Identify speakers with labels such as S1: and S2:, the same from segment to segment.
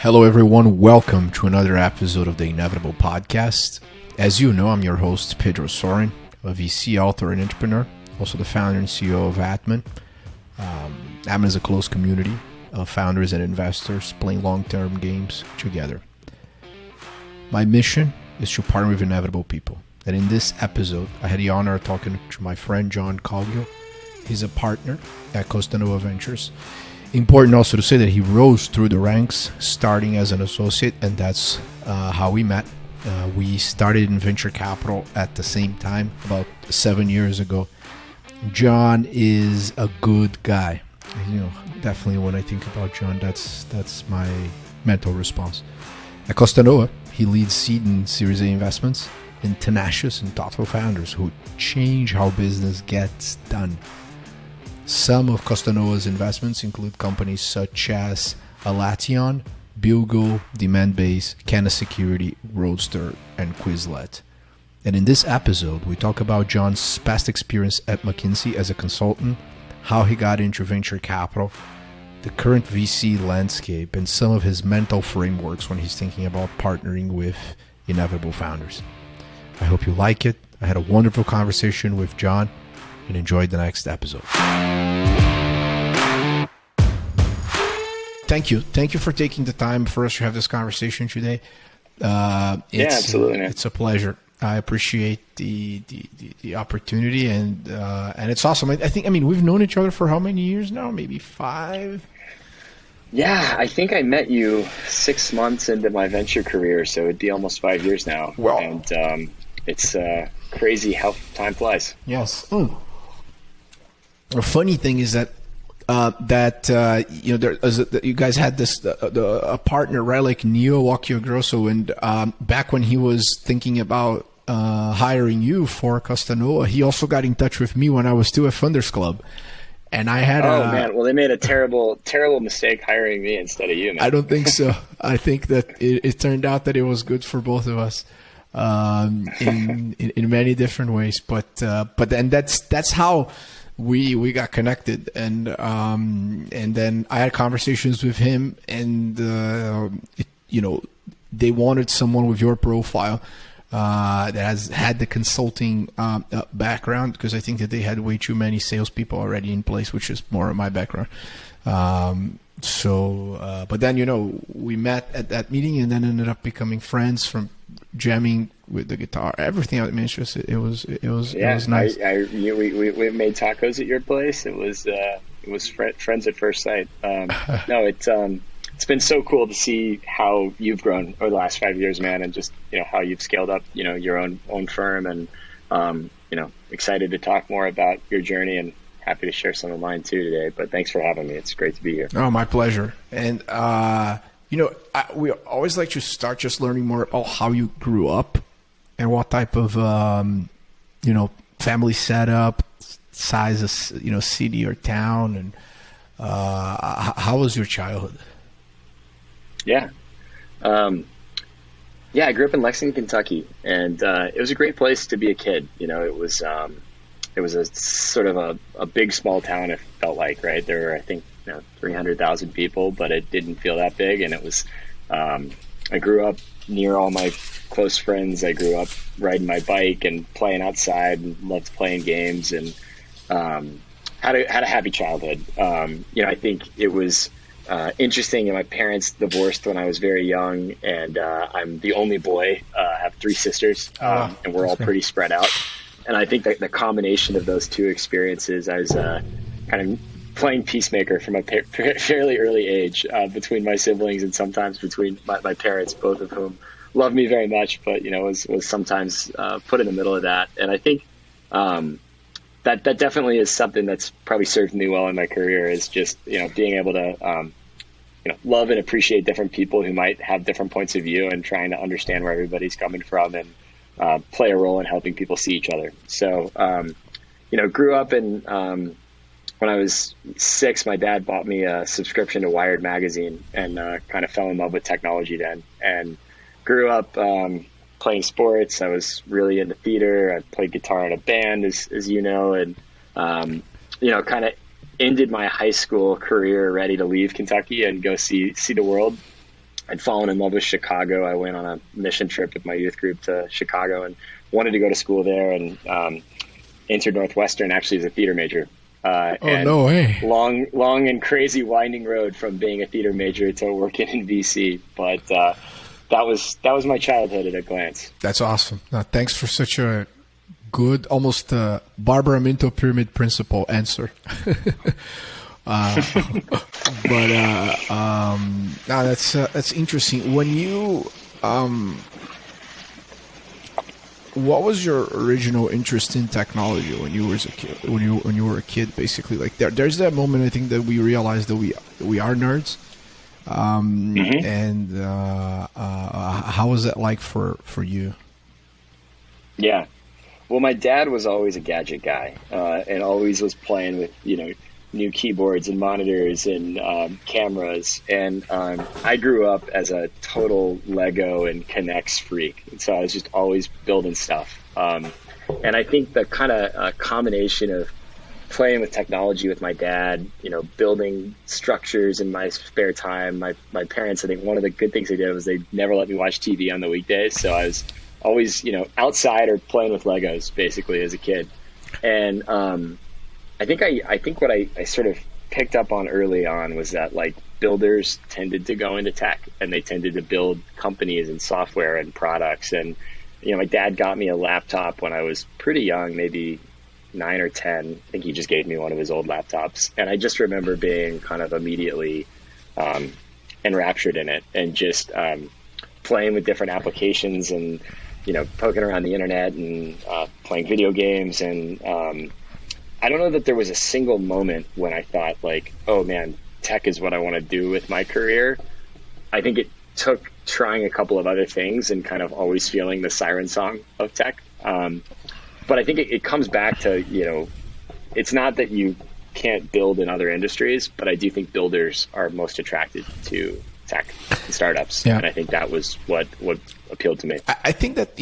S1: Hello, everyone. Welcome to another episode of the Inevitable Podcast. As you know, I'm your host, Pedro Sorin, a VC, author, and entrepreneur, also the founder and CEO of Atman. Atman is a close community of founders and investors playing long-term games together. My mission is to partner with inevitable people. And in this episode, I had the honor of talking to my friend, John Cowgill. He's a partner at Costanoa Ventures. Important also to say that he rose through the ranks, starting as an associate, and that's how we met. We started in venture capital at the same time, about 7 years ago. John is a good guy. You know, definitely when I think about John, that's my mental response. At Costanoa, he leads seed and Series A investments in tenacious and thoughtful founders who change how business gets done. Some of Costanoa's investments include companies such as Alation, Bugle, Demandbase, Canna Security, Roadster, and Quizlet. And in this episode, we talk about John's past experience at McKinsey as a consultant, how he got into venture capital, the current VC landscape, and some of his mental frameworks when he's thinking about partnering with inevitable founders. I hope you like it. I had a wonderful conversation with John and enjoyed the next episode. Thank you. Thank you for taking the time for us to have this conversation today.
S2: Absolutely.
S1: It's a pleasure. I appreciate the opportunity and it's awesome. I think we've known each other for how many years now? Maybe 5?
S2: Yeah, I think I met you 6 months into my venture career, so it'd be almost 5 years now.
S1: Wow.
S2: And it's crazy how time flies.
S1: Yes. The funny thing is that you guys had this a partner, right? Like Neo Occhiogrosso, and back when he was thinking about hiring you for Costanoa, he also got in touch with me when I was still at Funders Club, and I had.
S2: Man! Well, they made a terrible mistake hiring me instead of you, man.
S1: I don't think so. I think that it turned out that it was good for both of us. In many different ways, but then that's how we got connected, and then I had conversations with him, and they wanted someone with your profile that has had the consulting background, because I think that they had way too many salespeople already in place, which is more of my background. But then we met at that meeting, and then ended up becoming friends from jamming with the guitar, everything. I mean, it was nice.
S2: We made tacos at your place. It was friends at first sight. No, it's been so cool to see how you've grown over the last 5 years, man, and just how you've scaled up your own firm, and excited to talk more about your journey, and happy to share some of mine too today. But thanks for having me. It's great to be here.
S1: Oh, my pleasure. And we always like to start just learning more about how you grew up and what type of family setup, size of city or town, and how was your childhood?
S2: Yeah. I grew up in Lexington, Kentucky, and it was a great place to be a kid. It was a sort of a big small town. It felt like, right? There were, I think, 300,000 people, but it didn't feel that big. And it was, I grew up near all my close friends. I grew up riding my bike and playing outside, and loved playing games, and had a happy childhood. I think it was interesting. And my parents divorced when I was very young, and I'm the only boy. I have 3 sisters, and we're all pretty spread out. And I think that the combination of those two experiences, I was kind of playing peacemaker from a fairly early age between my siblings, and sometimes between my parents, both of whom loved me very much, but was sometimes put in the middle of that. And I think that definitely is something that's probably served me well in my career, is just being able to love and appreciate different people who might have different points of view, and trying to understand where everybody's coming from, and play a role in helping people see each other. So grew up in when I was 6, my dad bought me a subscription to Wired magazine, and kind of fell in love with technology then, and grew up playing sports. I was really into theater. I played guitar in a band, as you know, and kind of ended my high school career ready to leave Kentucky and go see the world. I'd fallen in love with Chicago. I went on a mission trip with my youth group to Chicago and wanted to go to school there, and entered Northwestern actually as a theater major.
S1: No way.
S2: Long and crazy winding road from being a theater major to working in VC. But that was my childhood at a glance.
S1: That's awesome. Thanks for such a good, almost Barbara Minto pyramid principle answer. That's interesting. When you what was your original interest in technology when you was a kid? When you were a kid, basically, like there's that moment I think that we realized that we are nerds. And how was that like for you?
S2: Yeah. Well, my dad was always a gadget guy, and always was playing with, new keyboards and monitors and cameras. And I grew up as a total Lego and Connects freak. And so I was just always building stuff. And I think the kind of combination of playing with technology with my dad, building structures in my spare time. My parents, I think one of the good things they did was they never let me watch TV on the weekdays. So I was always, outside or playing with Legos basically as a kid. And I think what I sort of picked up on early on was that like builders tended to go into tech, and they tended to build companies and software and products. And, my dad got me a laptop when I was pretty young, maybe 9 or 10. I think he just gave me one of his old laptops. And I just remember being kind of immediately enraptured in it, and just playing with different applications and, poking around the internet and playing video games. And I don't know that there was a single moment when I thought like, oh man, tech is what I want to do with my career. I think it took trying a couple of other things and kind of always feeling the siren song of tech. But I think it comes back to, it's not that you can't build in other industries, but I do think builders are most attracted to tech and startups. Yeah. And I think that was what appealed to me.
S1: I think that,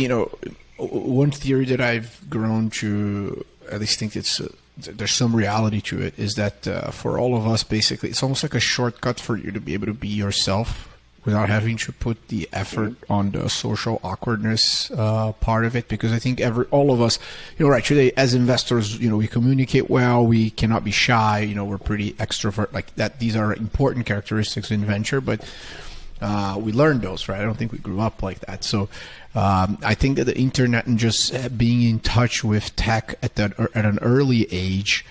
S1: one theory that I've grown to at least think there's some reality to it is that for all of us, basically, it's almost like a shortcut for you to be able to be yourself without having to put the effort on the social awkwardness part of it. Because I think all of us, right, today as investors, we communicate well, we cannot be shy, we're pretty extrovert, like that. These are important characteristics in venture, but we learned those, right? I don't think we grew up like that. So I think that the internet and just being in touch with tech at an early age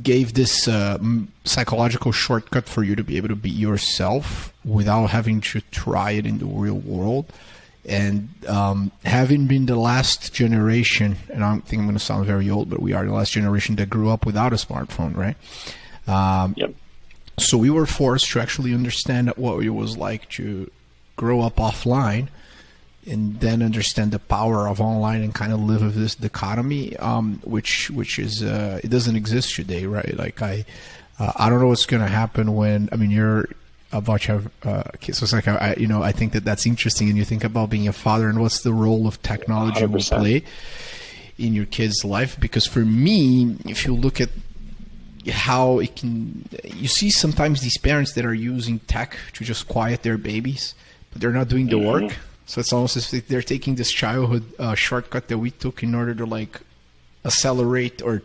S1: gave this psychological shortcut for you to be able to be yourself without having to try it in the real world. And having been the last generation, and I don't think I'm going to sound very old, but we are the last generation that grew up without a smartphone, right?
S2: Yep.
S1: So we were forced to actually understand what it was like to grow up offline, and then understand the power of online and kind of live with this dichotomy, which is it doesn't exist today, right? Like I don't know what's going to happen when you're about to have kids. So it's like I think that's interesting, and you think about being a father and what's the role of technology
S2: 100%.
S1: will play in your kid's life. Because for me, if you look at how it can, you see sometimes these parents that are using tech to just quiet their babies, but they're not doing the work. So it's almost as if they're taking this childhood shortcut that we took in order to like accelerate or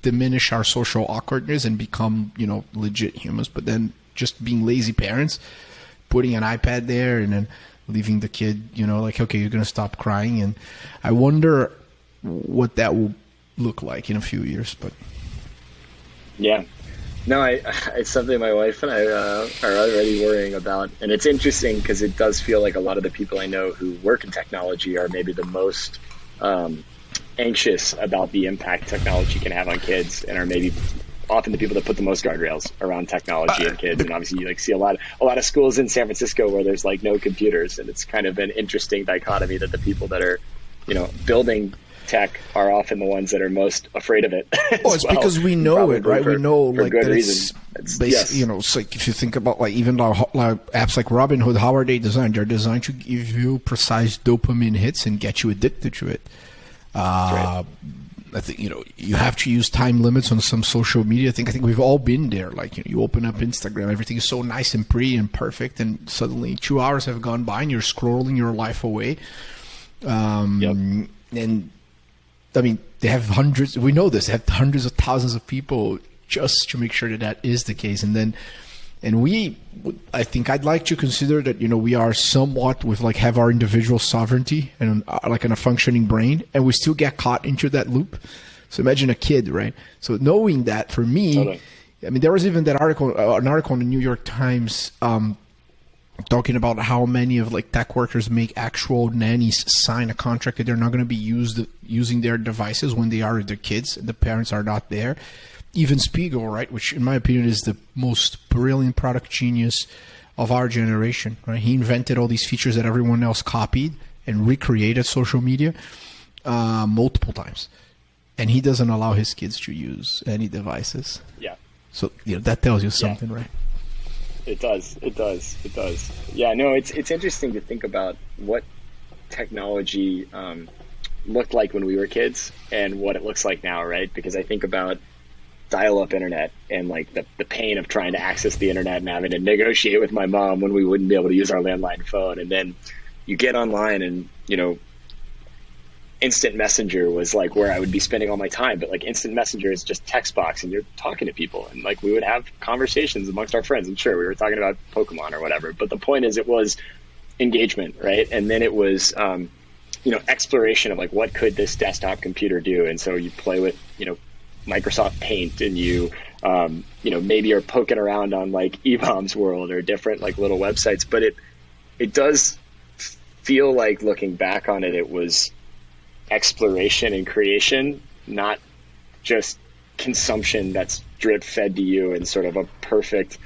S1: diminish our social awkwardness and become, legit humans. But then just being lazy parents, putting an iPad there and then leaving the kid, like, okay, you're going to stop crying. And I wonder what that will look like in a few years. But
S2: yeah. No, it's something my wife and I are already worrying about. And it's interesting because it does feel like a lot of the people I know who work in technology are maybe the most anxious about the impact technology can have on kids, and are maybe often the people that put the most guardrails around technology and kids. And obviously you see a lot of schools in San Francisco where there's like no computers, and it's kind of an interesting dichotomy that the people that are, building tech are often the ones that are most afraid of it.
S1: It's because we know it, right? We know like that
S2: reason.
S1: It's basically, it's like if you think about like even like apps like Robinhood, how are they designed? They're designed to give you precise dopamine hits and get you addicted to it.
S2: Right.
S1: I think, you have to use time limits on some social media. I think we've all been there. Like, you open up Instagram, everything is so nice and pretty and perfect, and suddenly 2 hours have gone by and you're scrolling your life away. And I mean, they have hundreds, we know this, they have hundreds of thousands of people just to make sure that is the case. I think I'd like to consider that, we are somewhat have our individual sovereignty and like a functioning brain, and we still get caught into that loop. So imagine a kid, right? So knowing that, for me, totally. I mean, there was even an article in the New York Times talking about how many of tech workers make actual nannies sign a contract that they're not going to be using their devices when they are with their kids and the parents are not there. Even Spiegel, right, which in my opinion is the most brilliant product genius of our generation, right? He invented all these features that everyone else copied and recreated social media multiple times. And he doesn't allow his kids to use any devices. Yeah. So, that tells you something, right?
S2: It does. Yeah, no, it's interesting to think about what technology looked like when we were kids and what it looks like now, right? Because I think about dial-up internet and the pain of trying to access the internet and having to negotiate with my mom when we wouldn't be able to use our landline phone. And then you get online and, instant messenger was where I would be spending all my time. But instant messenger is just text box and you're talking to people, and we would have conversations amongst our friends. And sure, we were talking about Pokemon or whatever, but the point is it was engagement, right? And then it was, exploration of what could this desktop computer do? And so you play with, Microsoft Paint, and you maybe you're poking around on eBaum's World or different little websites, but it does feel like, looking back on it, it was exploration and creation, not just consumption that's drip fed to you in sort of a perfect,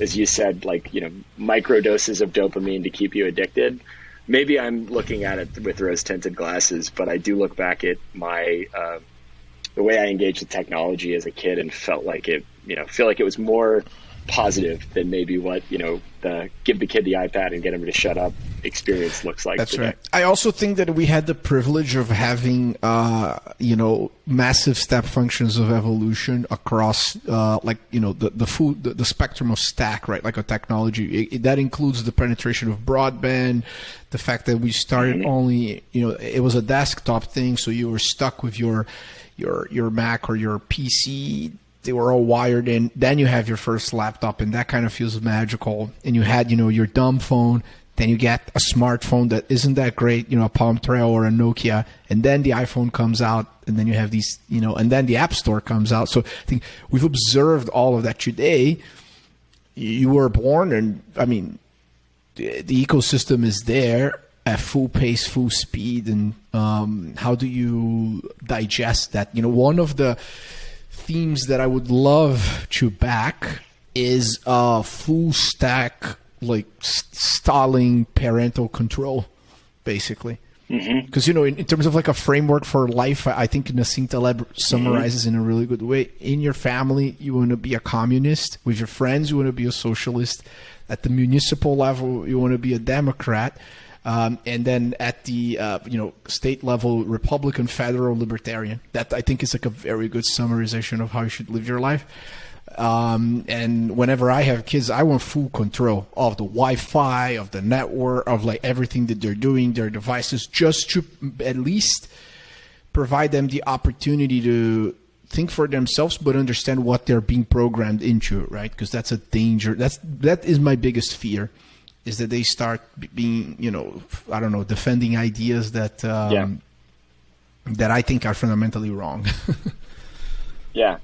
S2: as you said, micro doses of dopamine to keep you addicted. Maybe I'm looking at it with rose tinted glasses, but I do look back at my the way I engaged with technology as a kid and felt like it was more positive than maybe what, the give the kid the iPad and get him to shut up experience looks like.
S1: That's
S2: today.
S1: right. I also think that we had the privilege of having, massive step functions of evolution across, the spectrum of stack, right? Like a technology. That includes the penetration of broadband, the fact that we started only, it was a desktop thing, so you were stuck with your Mac or your PC. They were all wired in. Then you have your first laptop, and that kind of feels magical. And you had, your dumb phone. Then you get a smartphone that isn't that great, a Palm Treo or a Nokia. And then the iPhone comes out, and then you have these, and then the App Store comes out. So I think we've observed all of that today. You were born, and I mean, the ecosystem is there at full pace, full speed. And how do you digest that? One of the themes that I would love to back is full stack, stalling parental control, basically. Because, in terms of a framework for life, I think Nassim Taleb summarizes in a really good way. In your family, you want to be a communist. With your friends, you want to be a socialist. At the municipal level, you want to be a Democrat. And then at the state level, Republican, federal, libertarian. That I think is a very good summarization of how you should live your life. And whenever I have kids, I want full control of the Wi-Fi, of the network, of everything that they're doing, their devices, just to at least provide them the opportunity to think for themselves, but understand what they're being programmed into, right? Because that's a danger. That is my biggest fear. Is that they start being, defending ideas that that I think are fundamentally wrong.
S2: Yeah,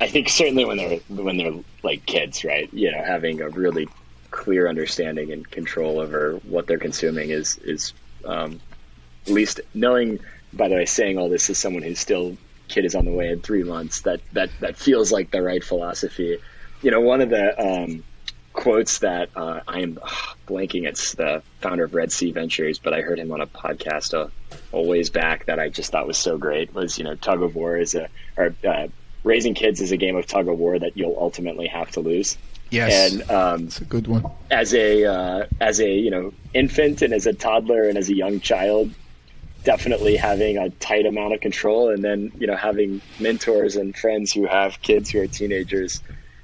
S2: I think certainly when they're kids, right? Having a really clear understanding and control over what they're consuming is at least knowing. By the way, saying all this as someone who's still kid is on the way in 3 months. That feels like the right philosophy. One of the quotes that I am blanking. It's the founder of Red Sea Ventures, but I heard him on a podcast a ways back that I just thought was so great. Was tug of war raising kids is a game of tug of war that you'll ultimately have to lose.
S1: Yes,
S2: and
S1: it's a good one.
S2: As a infant and as a toddler and as a young child, definitely having a tight amount of control, and then, having mentors and friends who have kids who are teenagers.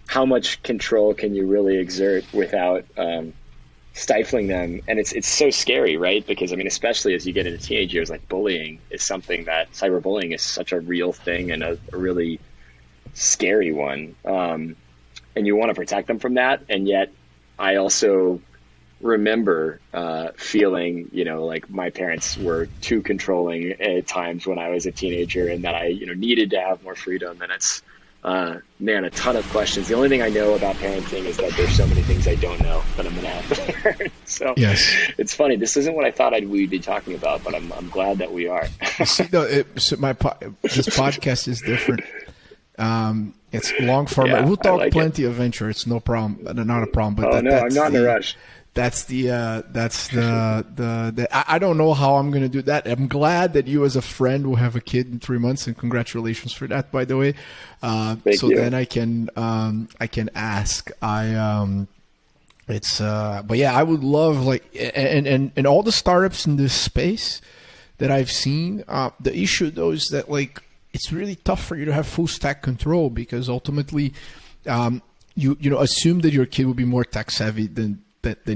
S2: How much control can you really exert without stifling them? And it's so scary, right? Because especially as you get into teenage years, like bullying is something that cyberbullying is such a real thing, and a really scary one. And you want to protect them from that. And yet I also remember feeling, like my parents were too controlling at times when I was a teenager, and that I, needed to have more freedom. And it's, a ton of questions. The only thing I know about parenting is that there's so many things I don't know that I'm going to have to learn. So
S1: yes,
S2: it's funny. This isn't what I thought we'd be talking about, but I'm glad that we are.
S1: See, this podcast is different. It's long form.
S2: Yeah,
S1: we'll talk
S2: like
S1: plenty of venture. It's no problem, not a problem. But
S2: I'm not in a rush.
S1: That's the I don't know how I'm going to do that. I'm glad that you as a friend will have a kid in 3 months, and congratulations for that, by the way.
S2: Thank you.
S1: Then I can ask. But yeah, I would love, like, and all the startups in this space that I've seen, the issue though is that, like, it's really tough for you to have full stack control, because ultimately, you assume that your kid will be more tech savvy than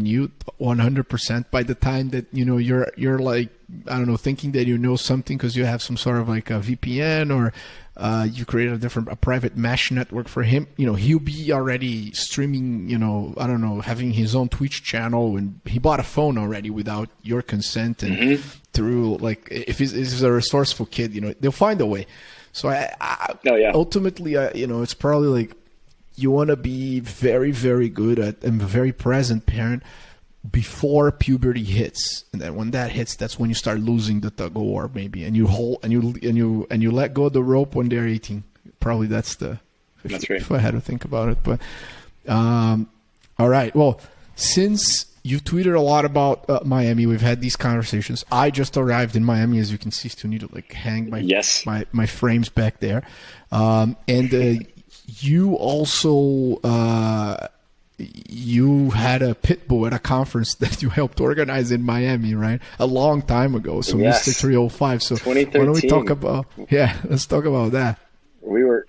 S1: you 100% by the time that you're like, I don't know, thinking that you know something because you have some sort of like a VPN, or you create a private mesh network for him. He'll be already streaming, I don't know, having his own Twitch channel, and he bought a phone already without your consent, and through, like, if he's a resourceful kid, they'll find a way. So ultimately, it's probably like, you want to be very, very good at, and a very present parent before puberty hits, and then when that hits, that's when you start losing the tug of war, maybe, and you hold and you let go of the rope when they're 18. Probably that's right. If I had to think about it, but all right. Well, since you've tweeted a lot about Miami, we've had these conversations. I just arrived in Miami, as you can see. Still need to, like, hang my frames back there, and. You also you had a pit bull at a conference that you helped organize in Miami, right? A long time ago. So
S2: yes.
S1: Mr. 305. So
S2: 2013.
S1: why don't we talk about? Yeah, let's talk about that.
S2: We were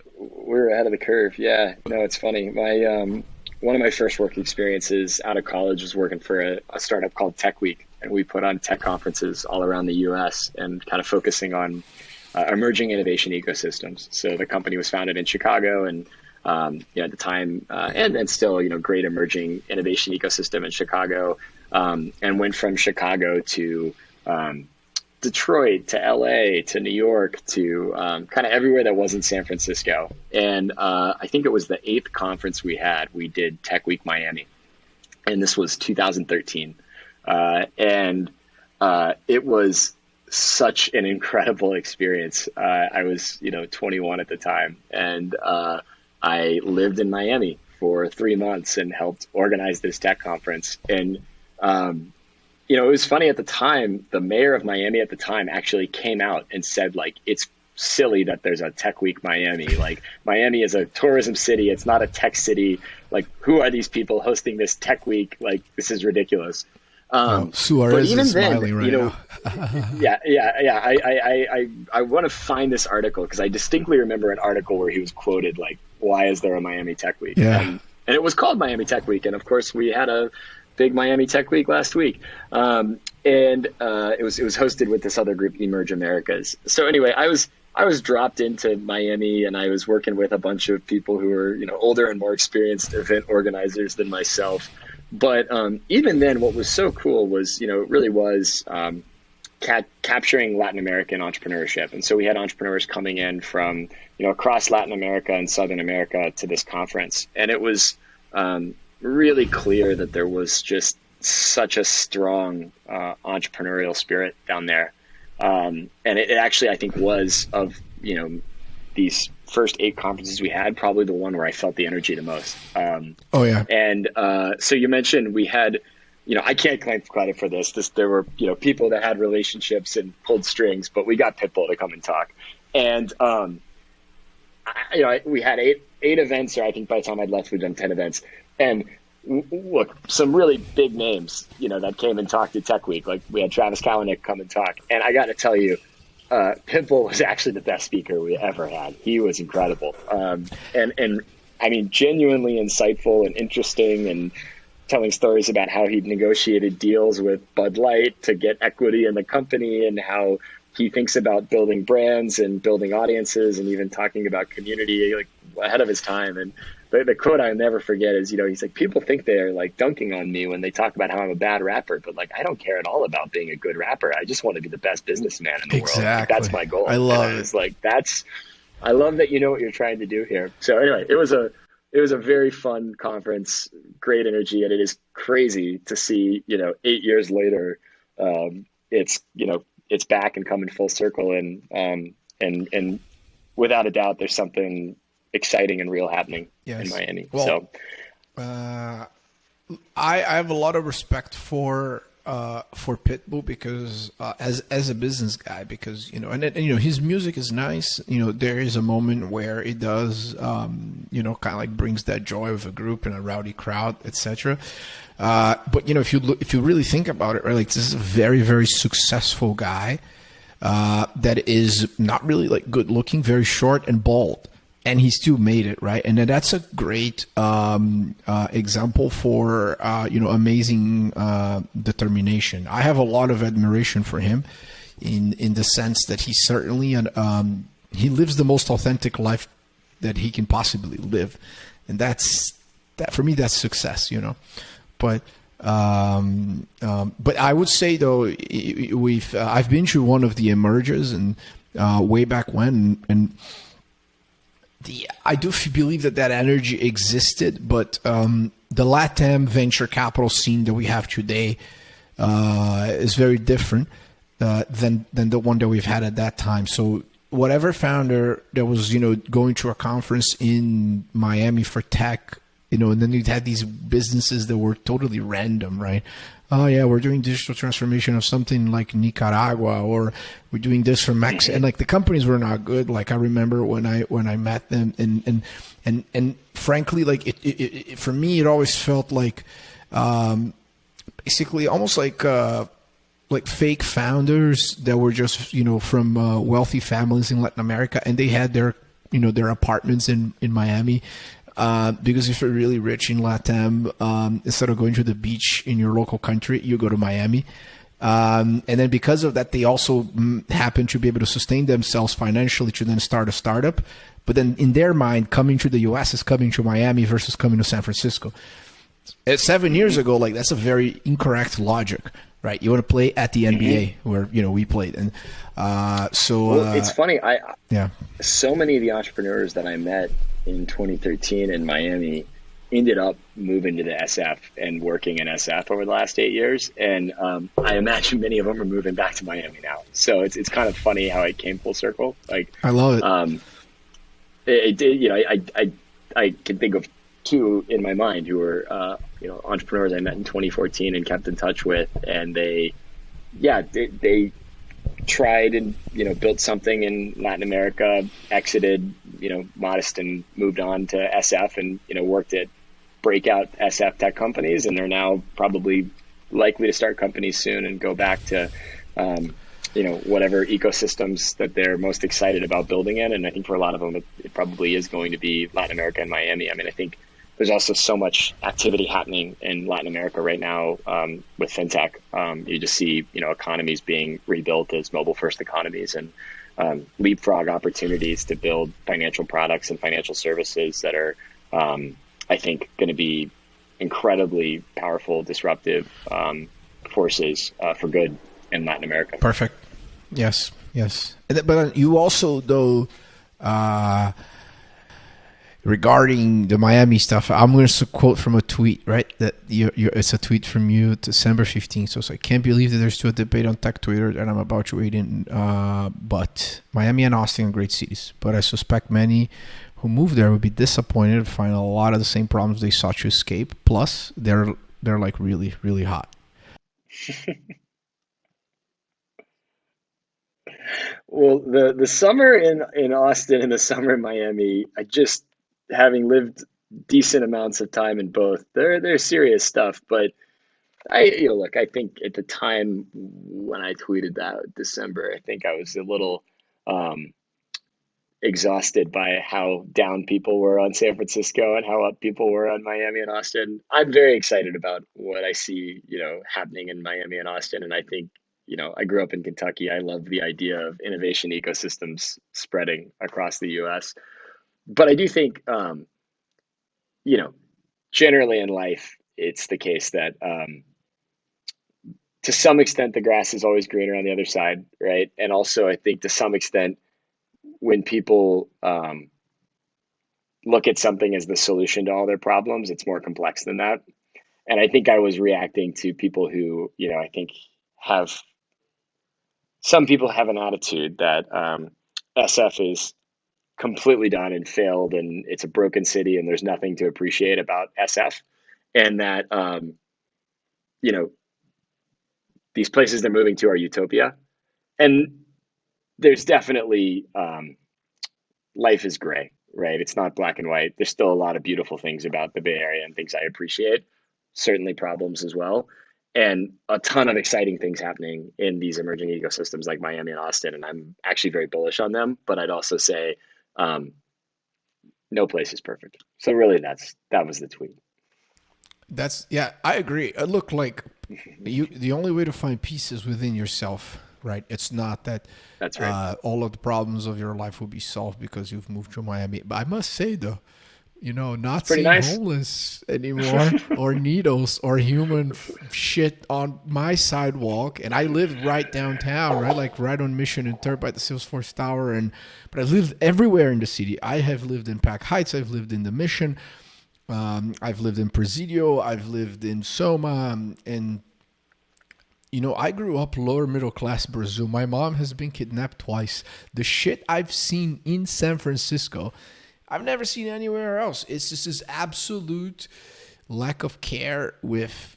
S2: ahead of the curve. Yeah. No, it's funny. My one of my first work experiences out of college was working for a startup called Tech Week, and we put on tech conferences all around the U.S. and kind of focusing on emerging innovation ecosystems. So the company was founded in Chicago, and at the time, and still, great emerging innovation ecosystem in Chicago, and went from Chicago to Detroit to LA to New York to kind of everywhere that wasn't San Francisco. And I think it was the 8th conference we had. We did Tech Week Miami, and this was 2013, and it was such an incredible experience. I was, 21 at the time, and I lived in Miami for 3 months and helped organize this tech conference. And, it was funny at the time, the mayor of Miami at the time actually came out and said, like, it's silly that there's a Tech Week Miami. Like, Miami is a tourism city. It's not a tech city. Like, who are these people hosting this Tech Week? Like, this is ridiculous.
S1: Suarez is smiling right now.
S2: I want to find this article, because I distinctly remember an article where he was quoted, like, why is there a Miami Tech Week?
S1: Yeah.
S2: And it was called Miami Tech Week. And of course we had a big Miami Tech Week last week. And it was hosted with this other group, Emerge Americas. So anyway, I was dropped into Miami, and I was working with a bunch of people who were, older and more experienced event organizers than myself. But even then, what was so cool was, it really was capturing Latin American entrepreneurship. And so we had entrepreneurs coming in from, across Latin America and Southern America to this conference. And it was really clear that there was just such a strong entrepreneurial spirit down there. And it actually, I think, was of, these first 8 conferences we had, probably the one where I felt the energy the most.
S1: Oh yeah.
S2: And so you mentioned we had, I can't claim credit for this. There were, people that had relationships and pulled strings, but we got Pitbull to come and talk. And, we had eight events, or I think by the time I'd left, we'd done 10 events. And look, some really big names, that came and talked to Tech Week. Like we had Travis Kalanick come and talk, and I got to tell you, Pitbull was actually the best speaker we ever had. He was incredible, and I mean, genuinely insightful and interesting, and telling stories about how he'd negotiated deals with Bud Light to get equity in the company, and how he thinks about building brands and building audiences, and even talking about community, like ahead of his time. And the quote I'll never forget is, he's like, people think they're like dunking on me when they talk about how I'm a bad rapper, but like, I don't care at all about being a good rapper. I just want to be the best businessman in the world. Like,
S1: Exactly.
S2: that's my goal.
S1: I love
S2: and I
S1: it.
S2: was like, I love that you know what you're trying to do here. So anyway, it was a very fun conference, great energy, and it is crazy to see, 8 years later, it's back and coming full circle, and without a doubt, there's something exciting and real happening in
S1: Yes.
S2: Miami.
S1: Well,
S2: So
S1: uh, I have a lot of respect for Pitbull because as a business guy, because his music is nice. There is a moment where it does kind of like brings that joy of a group and a rowdy crowd, etc. But if you really think about it, right, like this is a very, very successful guy that is not really like good looking, very short and bald, and he still made it, right? And that's a great example for amazing determination. I have a lot of admiration for him in the sense that he certainly he lives the most authentic life that he can possibly live, and that for me, that's success, But but I would say though, I've been to one of the emerges and way back when, and I do believe that energy existed, but the LATAM venture capital scene that we have today is very different than the one that we've had at that time. So whatever founder that was going to a conference in Miami for tech, and then you had these businesses that were totally random, right? Oh yeah, we're doing digital transformation of something like Nicaragua, or we're doing this for Mexico, and like the companies were not good. Like I remember when I met them, and frankly, like it for me, it always felt like basically almost like fake founders that were just from wealthy families in Latin America, and they had their apartments in Miami. Because if you're really rich in LATAM, instead of going to the beach in your local country, you go to Miami. And then because of that, they also happen to be able to sustain themselves financially to then start a startup. But then in their mind, coming to the US is coming to Miami versus coming to San Francisco. 7 years ago, like that's a very incorrect logic, right? You want to play at the NBA where, we played. And
S2: well, it's funny.
S1: Yeah.
S2: So many of the entrepreneurs that I met in 2013 in Miami ended up moving to the SF and working in SF over the last 8 years. And I imagine many of them are moving back to Miami now. So it's kind of funny how it came full circle. Like
S1: I love it.
S2: It did, I can think of two in my mind who were, entrepreneurs I met in 2014 and kept in touch with. And they tried and built something in Latin America, exited modest, and moved on to SF, and worked at breakout SF tech companies, and they're now probably likely to start companies soon and go back to whatever ecosystems that they're most excited about building in. And I think for a lot of them it probably is going to be Latin America and Miami. I mean, I think there's also so much activity happening in Latin America right now with fintech. You just see, economies being rebuilt as mobile-first economies, and leapfrog opportunities to build financial products and financial services that are, I think, going to be incredibly powerful, disruptive forces for good in Latin America.
S1: Perfect. Yes. But you also, though, regarding the Miami stuff, I'm going to quote from a tweet, right? That it's a tweet from you, December 15th. So it's like, can't believe that there's still a debate on tech Twitter, and I'm about to wade in. But Miami and Austin are great cities, but I suspect many who move there would be disappointed to find a lot of the same problems they sought to escape. Plus, they're like really, really hot.
S2: Well, the summer in Austin and the summer in Miami, having lived decent amounts of time in both. They're serious stuff, but look, I think at the time when I tweeted that December, I think I was a little um, exhausted by how down people were on San Francisco and how up people were on Miami and Austin. I'm very excited about what I see, happening in Miami and Austin. And I think, I grew up in Kentucky. I love the idea of innovation ecosystems spreading across the US. But I do think, you know, generally in life, it's the case that to some extent the grass is always greener on the other side, right? And also, I think to some extent, when people look at something as the solution to all their problems, it's more complex than that. And I think I was reacting to people who, I think have some people have an attitude that SF is completely done and failed and it's a broken city and there's nothing to appreciate about SF. And that, you know, these places they're moving to are utopia. And there's definitely life is gray, right? It's not black and white. There's still a lot of beautiful things about the Bay Area and things I appreciate, certainly problems as well. And a ton of exciting things happening in these emerging ecosystems like Miami and Austin. And I'm actually very bullish on them. But I'd also say um, no place is perfect. So really, that was the tweet.
S1: That's yeah, I agree. Look, like you, the only way to find peace is within yourself, right? It's not that
S2: That's right.
S1: all of the problems of your life will be solved because you've moved to Miami. But I must say though,
S2: It's
S1: not
S2: pretty
S1: seeing
S2: nice.
S1: homeless anymore or needles or human shit on my sidewalk. And I lived right downtown, right? Like right on Mission and Third by the Salesforce Tower. But I lived everywhere in the city. I have lived in Pack Heights. I've lived in the Mission. I've lived in Presidio. I've lived in Soma. And, I grew up lower middle class Brazil. My mom has been kidnapped twice. The shit I've seen in San Francisco, I've never seen anywhere else. It's just this absolute lack of care with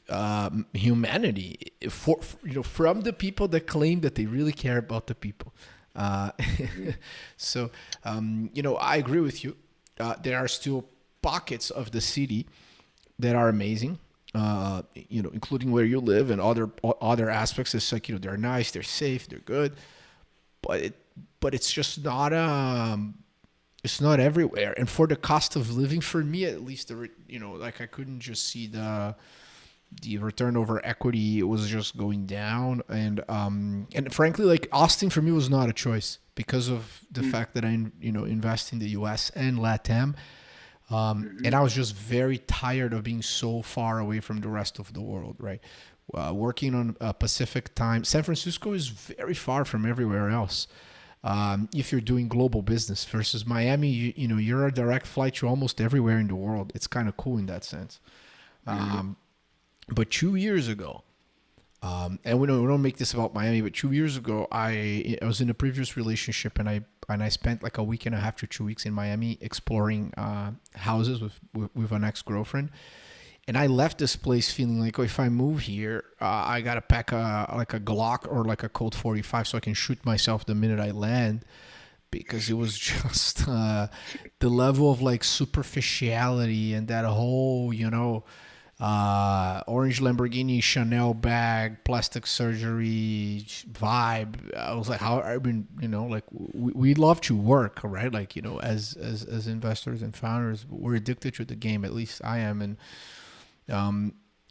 S1: humanity from the people that claim that they really care about the people. Uh,
S2: Mm-hmm.
S1: so, I agree with you. There are still pockets of the city that are amazing. Including where you live and other aspects. It's like they're nice, they're safe, they're good, but it's just not it's not everywhere. And for the cost of living, for me at least, like I couldn't just see the return over equity was just going down, and frankly, like Austin for me was not a choice because of the fact that I invest in the U.S. and LATAM. And
S2: Mm-hmm.
S1: I was just very tired of being so far away from the rest of the world, right? Working on Pacific time, San Francisco is very far from everywhere else. If you're doing global business versus Miami, you're a direct flight to almost everywhere in the world. It's kind of cool in that sense.
S2: Mm-hmm.
S1: But 2 years ago, and we don't make this about Miami, but 2 years ago, I was in a previous relationship, and I spent like a week and a half to 2 weeks in Miami exploring houses with an ex girlfriend, and I left this place feeling like, oh, if I move here, I gotta pack like a Glock or like a Colt 45 so I can shoot myself the minute I land, because it was just the level of like superficiality and that whole orange Lamborghini, Chanel bag, plastic surgery vibe. I was like, how I mean, like we love to work, right? Like as investors and founders, we're addicted to the game. At least I am, and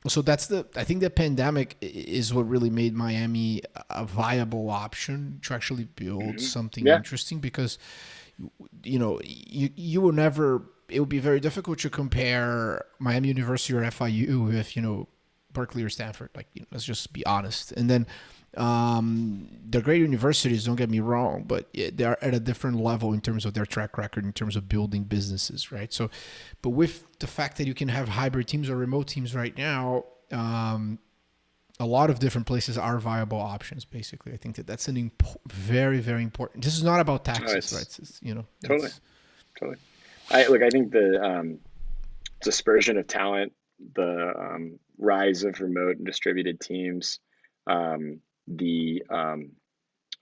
S1: so I think the pandemic is what really made Miami a viable option to actually build
S2: Mm-hmm.
S1: something
S2: Yeah.
S1: interesting, because you will never, it would be very difficult to compare Miami University or FIU with Berkeley or Stanford. Like, let's just be honest. And then they're great universities, don't get me wrong, but they're at a different level in terms of their track record, in terms of building businesses, right? So, but with the fact that you can have hybrid teams or remote teams right now, a lot of different places are viable options. Basically, I think that's very, very important. This is not about
S2: Oh,
S1: taxes, right?
S2: it's totally,
S1: That's
S2: totally. I think the dispersion of talent, the rise of remote and distributed teams, the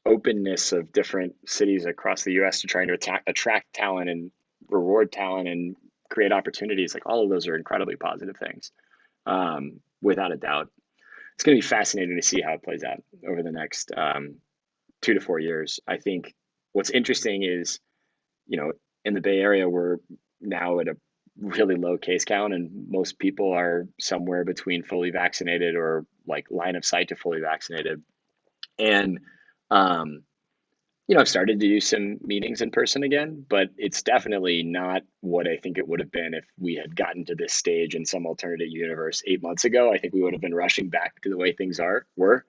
S2: openness of different cities across the U.S. to trying to attract talent and reward talent and create opportunities. Like all of those are incredibly positive things, without a doubt. It's going to be fascinating to see how it plays out over the next 2 to 4 years. I think what's interesting is, in the Bay Area, we're now at a really low case count, and most people are somewhere between fully vaccinated or like line of sight to fully vaccinated. And, um, I've started to do some meetings in person again, but it's definitely not what I think it would have been if we had gotten to this stage in some alternative universe 8 months ago. I think we would have been rushing back to the way things were.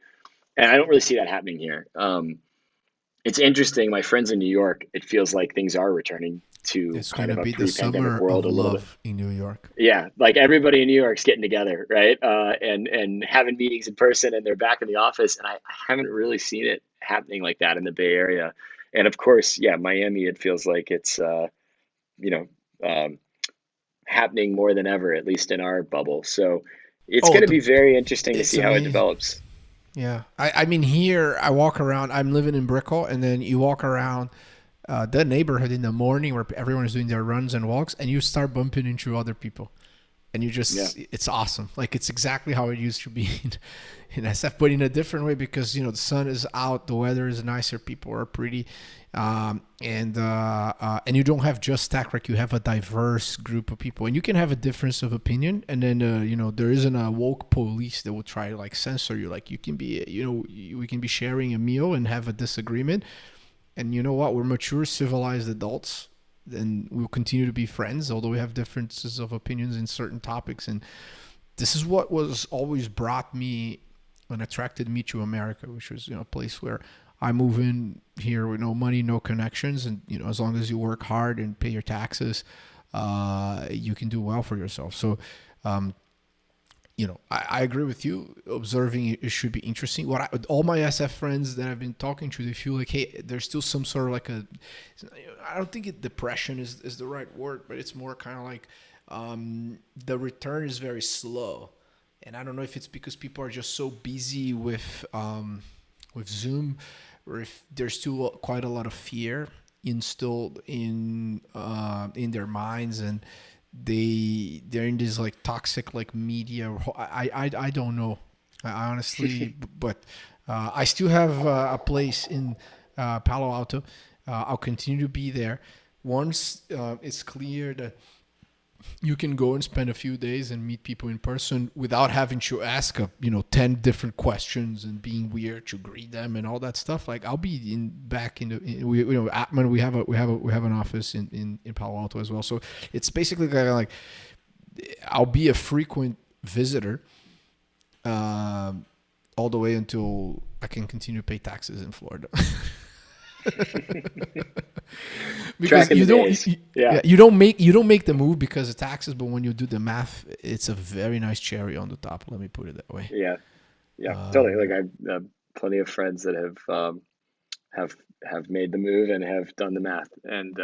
S2: And I don't really see that happening here. It's interesting. My friends in New York, it feels like things are returning to
S1: It's
S2: kind of
S1: gonna
S2: a
S1: be the
S2: pre-pandemic
S1: summer
S2: world
S1: of
S2: a little bit.
S1: love in New York.
S2: Yeah, like everybody in New York's getting together, right? And having meetings in person, and they're back in the office. And I haven't really seen it happening like that in the Bay Area. And of course, yeah, Miami, it feels like it's you know um, happening more than ever, at least in our bubble. So it's
S1: Oh,
S2: going to be very interesting to
S1: it's
S2: see how it
S1: amazing.
S2: develops.
S1: Yeah, I mean here I walk around. I'm living in Brickell, and then you walk around the neighborhood in the morning where everyone is doing their runs and walks, and you start bumping into other people, and you
S2: Yeah.
S1: just it's awesome. Like it's exactly how it used to be in SF, but in a different way because the sun is out, the weather is nicer, people are pretty, and you don't have just tech, right? You have a diverse group of people, and you can have a difference of opinion, and then there isn't a woke police that will try to like censor you. Like you can be, we can be sharing a meal and have a disagreement, and you know what? We're mature, civilized adults, and we'll continue to be friends, although we have differences of opinions in certain topics. And this is what was always brought me and attracted me to America, which was a place where I move in here with no money, no connections, and as long as you work hard and pay your taxes, you can do well for yourself. So um, I agree with you. Observing it should be interesting. All my SF friends that I've been talking to, they feel like, hey, there's still some sort of like I don't think depression is the right word, but it's more kind of like the return is very slow. And I don't know if it's because people are just so busy with Zoom, or if there's still quite a lot of fear instilled in their minds, and they're in this like toxic like media. I don't know. I honestly, but I still have a place in Palo Alto. I'll continue to be there once it's clear that you can go and spend a few days and meet people in person without having to ask 10 different questions and being weird to greet them and all that stuff. Like I'll be back in Atman, we have an office in Palo Alto as well, so it's basically kind of like I'll be a frequent visitor all the way until I can continue to pay taxes in Florida. Because
S2: Tracking the days. Yeah.
S1: yeah, you don't make the move because of taxes, but when you do the math, it's a very nice cherry on the top. Let me put it that way.
S2: Yeah. Yeah. Totally.
S1: Um,
S2: Like I have plenty of friends that have have made the move and have done the math. And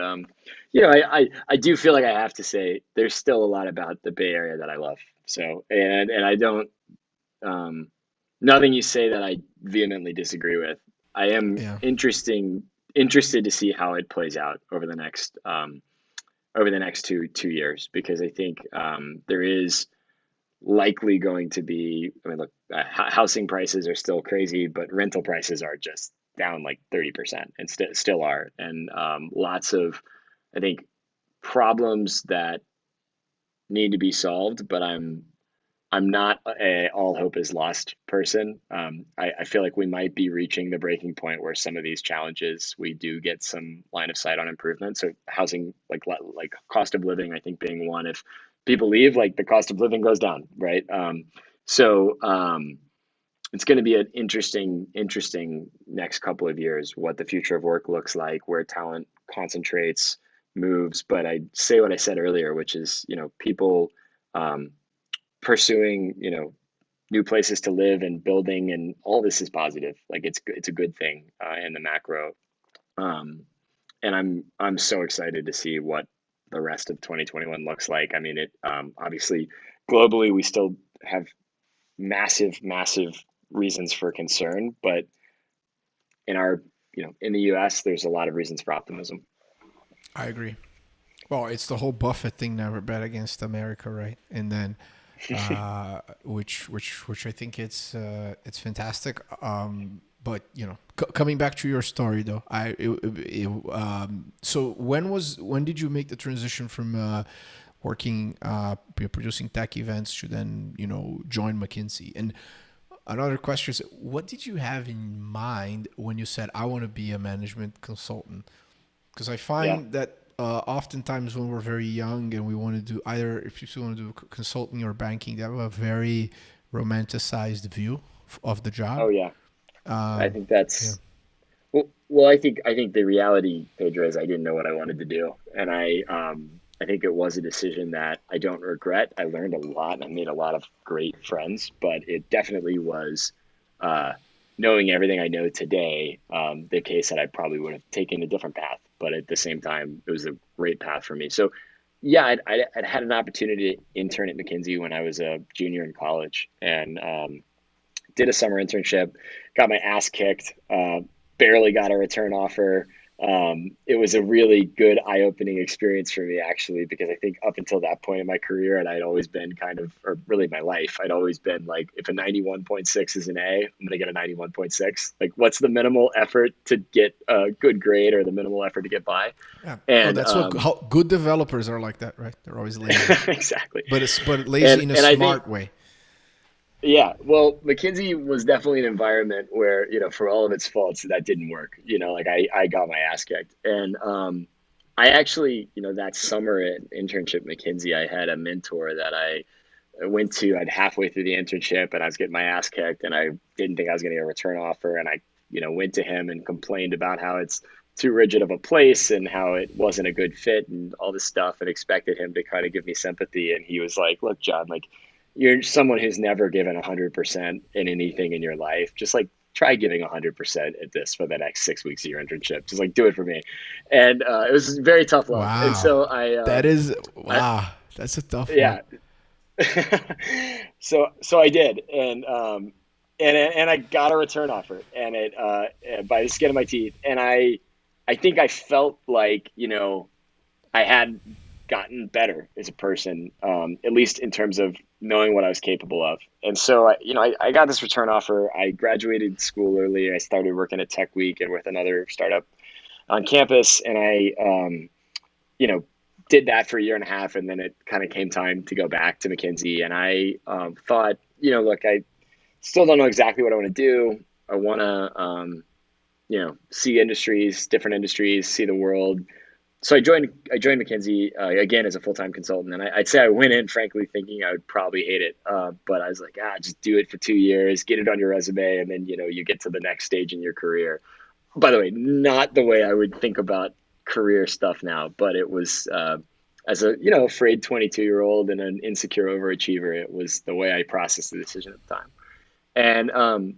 S2: I do feel like I have to say there's still a lot about the Bay Area that I love. So and I don't um, nothing you say that I vehemently disagree with. I am
S1: yeah,
S2: interested to see how it plays out over the next two years, because I think there is likely going to be. I mean, look, housing prices are still crazy, but rental prices are just down like 30%, and still are, and lots of, I think, problems that need to be solved. But I'm not a all hope is lost person. I feel like we might be reaching the breaking point where some of these challenges we do get some line of sight on improvement. So housing, like cost of living, I think being one. If people leave, like the cost of living goes down, right? So it's going to be an interesting next couple of years. What the future of work looks like, where talent concentrates, moves. But I say what I said earlier, which is people. Um, Pursuing new places to live and building, and all this is positive. Like it's a good thing in the macro. um and I'm so excited to see what the rest of 2021 looks like. I mean, it obviously globally we still have massive reasons for concern, but in our in the US there's a lot of reasons for optimism.
S1: I agree. Well, it's the whole Buffett thing, never bet against America, right? And then, which I think it's fantastic. But coming back to your story though, so when did you make the transition from working producing tech events to then join McKinsey? And another question is, what did you have in mind when you said I want to be a management consultant? Because I
S2: Yeah.
S1: find that oftentimes when we're very young and we want to do either, if you still want to do consulting or banking, they have a very romanticized view of the
S2: Oh
S1: job.
S2: yeah. I
S1: Um,
S2: think
S1: yeah.
S2: that's well. I think the reality, Pedro, is I didn't know what I wanted to do, and I think it was a decision that I don't regret. I learned a lot, and I made a lot of great friends, but it definitely was, uh, knowing everything I know today, the case that I probably would have taken a different path. But at the same time, it was a great path for me. So, yeah, I'd had an opportunity to intern at McKinsey when I was a junior in college, and did a summer internship, got my ass kicked, barely got a return offer. It was a really good eye-opening experience for me, actually, because I think up until that point in my career, and I'd always been kind of, or really my life, I'd always been like, if a 91.6 is an A, I'm going to get a 91.6. Like, what's the minimal effort to get a good grade or the minimal effort to get by?
S1: Yeah. Oh,
S2: And
S1: that's what how good developers are like that, right? They're always lazy,
S2: exactly.
S1: but lazy
S2: And
S1: in a
S2: and I think
S1: smart way.
S2: yeah, well, McKinsey was definitely an environment where, for all of its faults, that didn't work. Like I got my ass kicked. And I actually, that summer at internship at McKinsey, I had a mentor that I went to. I'd halfway through the internship and I was getting my ass kicked and I didn't think I was going to get a return offer. And I, went to him and complained about how it's too rigid of a place and how it wasn't a good fit and all this stuff, and expected him to kind of give me sympathy. And he was like, look, John, like, you're someone who's never given 100% in anything in your life. Just like try giving 100% at this for the next 6 weeks of your internship. Just like do it for me. And it was very tough love. And
S1: Wow,
S2: so
S1: that is
S2: I
S1: wow. That's a tough one.
S2: yeah. So I did, and I got a return offer, and it by the skin of my teeth, and I think I felt like I had gotten better as a person, at least in terms of knowing what I was capable of. And so, I got this return offer. I graduated school early. I started working at Tech Week and with another startup on campus. And you know, did that for a year and a half. And then it kind of came time to go back to McKinsey. And I thought, look, I still don't know exactly what I want to do. I want to, see different industries, see the world. So I joined McKinsey again as a full time consultant, and I'd say I went in frankly thinking I would probably hate it, but I was like, just do it for 2 years, get it on your resume, and then you get to the next stage in your career. By the way, not the way I would think about career stuff now, but it was as a afraid 22-year-old and an insecure overachiever, it was the way I processed the decision at the time. And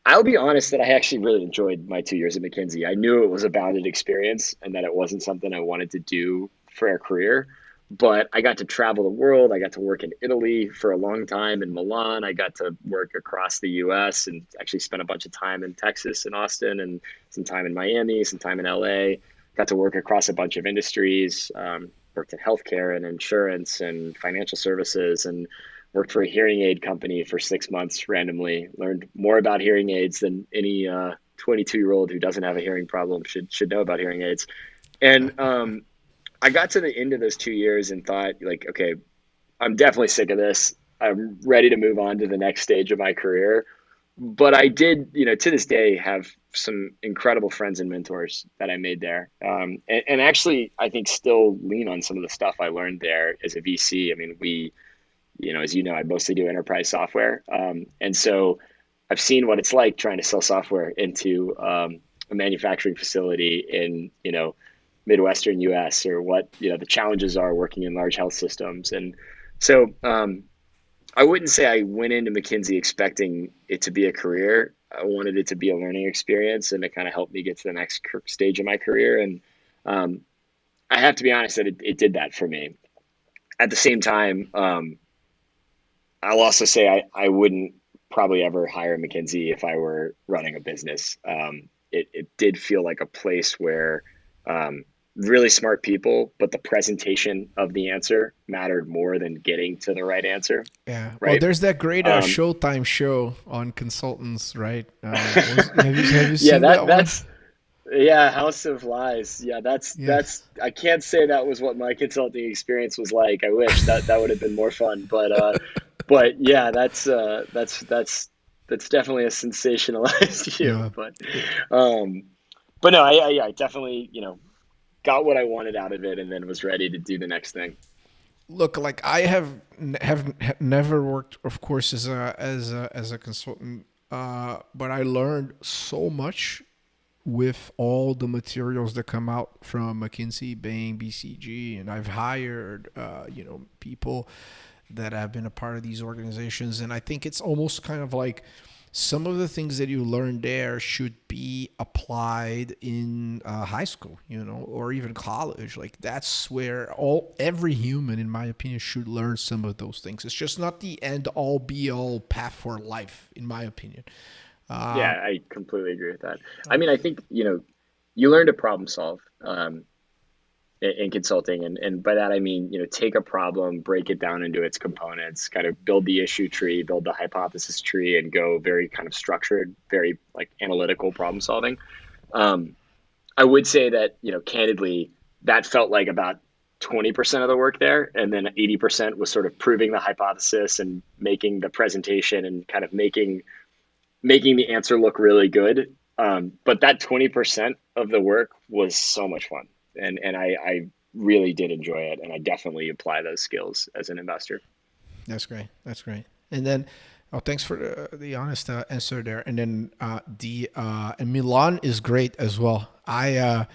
S2: I'll be honest that I actually really enjoyed my 2 years at McKinsey. I knew it was a bounded experience and that it wasn't something I wanted to do for a career. But I got to travel the world. I got to work in Italy for a long time in Milan. I got to work across the US and actually spent a bunch of time in Texas and Austin and some time in Miami, some time in LA. Got to work across a bunch of industries, worked in healthcare and insurance and financial services, and worked for a hearing aid company for 6 months randomly. Learned more about hearing aids than any 22-year-old who doesn't have a hearing problem should know about hearing aids. And I got to the end of those 2 years and thought, like, okay, I'm definitely sick of this. I'm ready to move on to the next stage of my career. But I did, to this day, have some incredible friends and mentors that I made there. And actually, I think still lean on some of the stuff I learned there as a VC. I mean, as I mostly do enterprise software. And so I've seen what it's like trying to sell software into a manufacturing facility in, Midwestern US, or what, the challenges are working in large health systems. And so I wouldn't say I went into McKinsey expecting it to be a career. I wanted it to be a learning experience and to kind of help me get to the next stage of my career. And I have to be honest that it did that for me. At the same time, I'll also say I wouldn't probably ever hire McKinsey if I were running a business. It did feel like a place where really smart people, but the presentation of the answer mattered more than getting to the right answer.
S1: Yeah. Well,
S2: Right.
S1: there's that great
S2: Um,
S1: Showtime show on consultants, right? Have you
S2: yeah,
S1: seen that one?
S2: yeah, House of Lies. Yeah, that's
S1: Yes.
S2: I can't say that was what my consulting experience was like. I wish that would have been more fun, but yeah, that's definitely a sensationalized view.
S1: Yeah.
S2: Um, but no, I definitely, got what I wanted out of it and then was ready to do the next thing.
S1: Look, like I have never worked, of course, as a consultant, but I learned so much with all the materials that come out from McKinsey, Bain, BCG, and I've hired, people that have been a part of these organizations, and I think it's almost kind of like some of the things that you learn there should be applied in high school, or even college. Like that's where every human, in my opinion, should learn some of those things. It's just not the end all be all path for life, in my opinion.
S2: Yeah,
S1: Uh,
S2: I completely agree with that. I mean, I think, you learn to problem solve in consulting. And by that, I mean, take a problem, break it down into its components, kind of build the issue tree, build the hypothesis tree, and go very kind of structured, very like analytical problem solving. Um, I would say that, candidly, that felt like about 20% of the work there. And then 80% was sort of proving the hypothesis and making the presentation and kind of making the answer look really good. But that 20% of the work was so much fun. And I really did enjoy it. And I definitely apply those skills as an investor.
S1: that's great. That's great. And then, oh, thanks for the honest answer there. And then the and Milan is great as well. I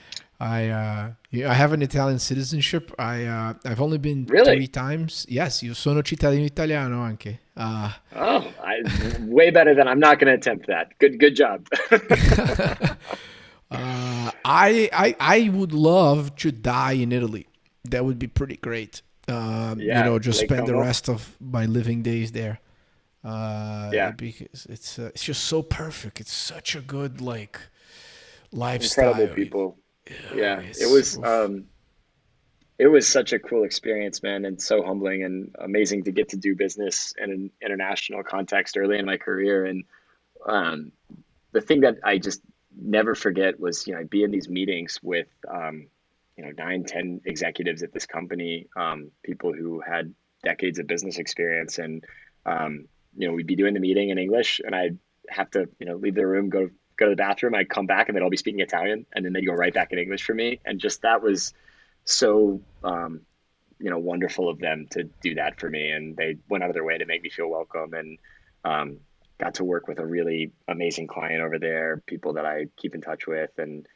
S1: have an Italian citizenship. I've only been three
S2: Really?
S1: times. Yes, io sono cittadino italiano anche.
S2: Oh, way better than I'm not going to attempt that. Good job.
S1: I would love to die in Italy. That would be pretty great.
S2: Yeah,
S1: Just
S2: Lake
S1: spend the
S2: Como.
S1: rest of my living days there.
S2: Yeah,
S1: Because it's just so perfect. It's such a good like
S2: incredible
S1: lifestyle.
S2: people. Yeah,
S1: It's so
S2: it was such a cool experience, man, and so humbling and amazing to get to do business in an international context early in my career. And um, the thing that I just never forget was, I'd be in these meetings with, 9, 10 executives at this company, people who had decades of business experience. And, we'd be doing the meeting in English and I'd have to, leave the room, go to the bathroom. I'd come back and they'd all be speaking Italian and then they'd go right back in English for me. And just that was so, wonderful of them to do that for me. And they went out of their way to make me feel welcome. And, got to work with a really amazing client over there, people that I keep in touch with. And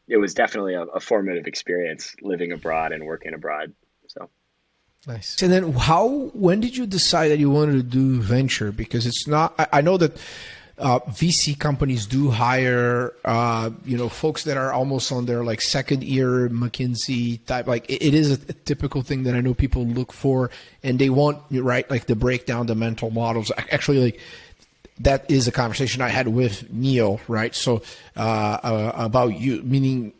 S2: it was definitely a formative experience living abroad and working abroad. So,
S1: nice. And then when did you decide that you wanted to do venture? Because it's not, I know that VC companies do hire, folks that are almost on their like second year McKinsey type. Like it is a typical thing that I know people look for, and they want, right, like to break down the mental models. Actually, like that is a conversation I had with Neil, right? So about you, meaning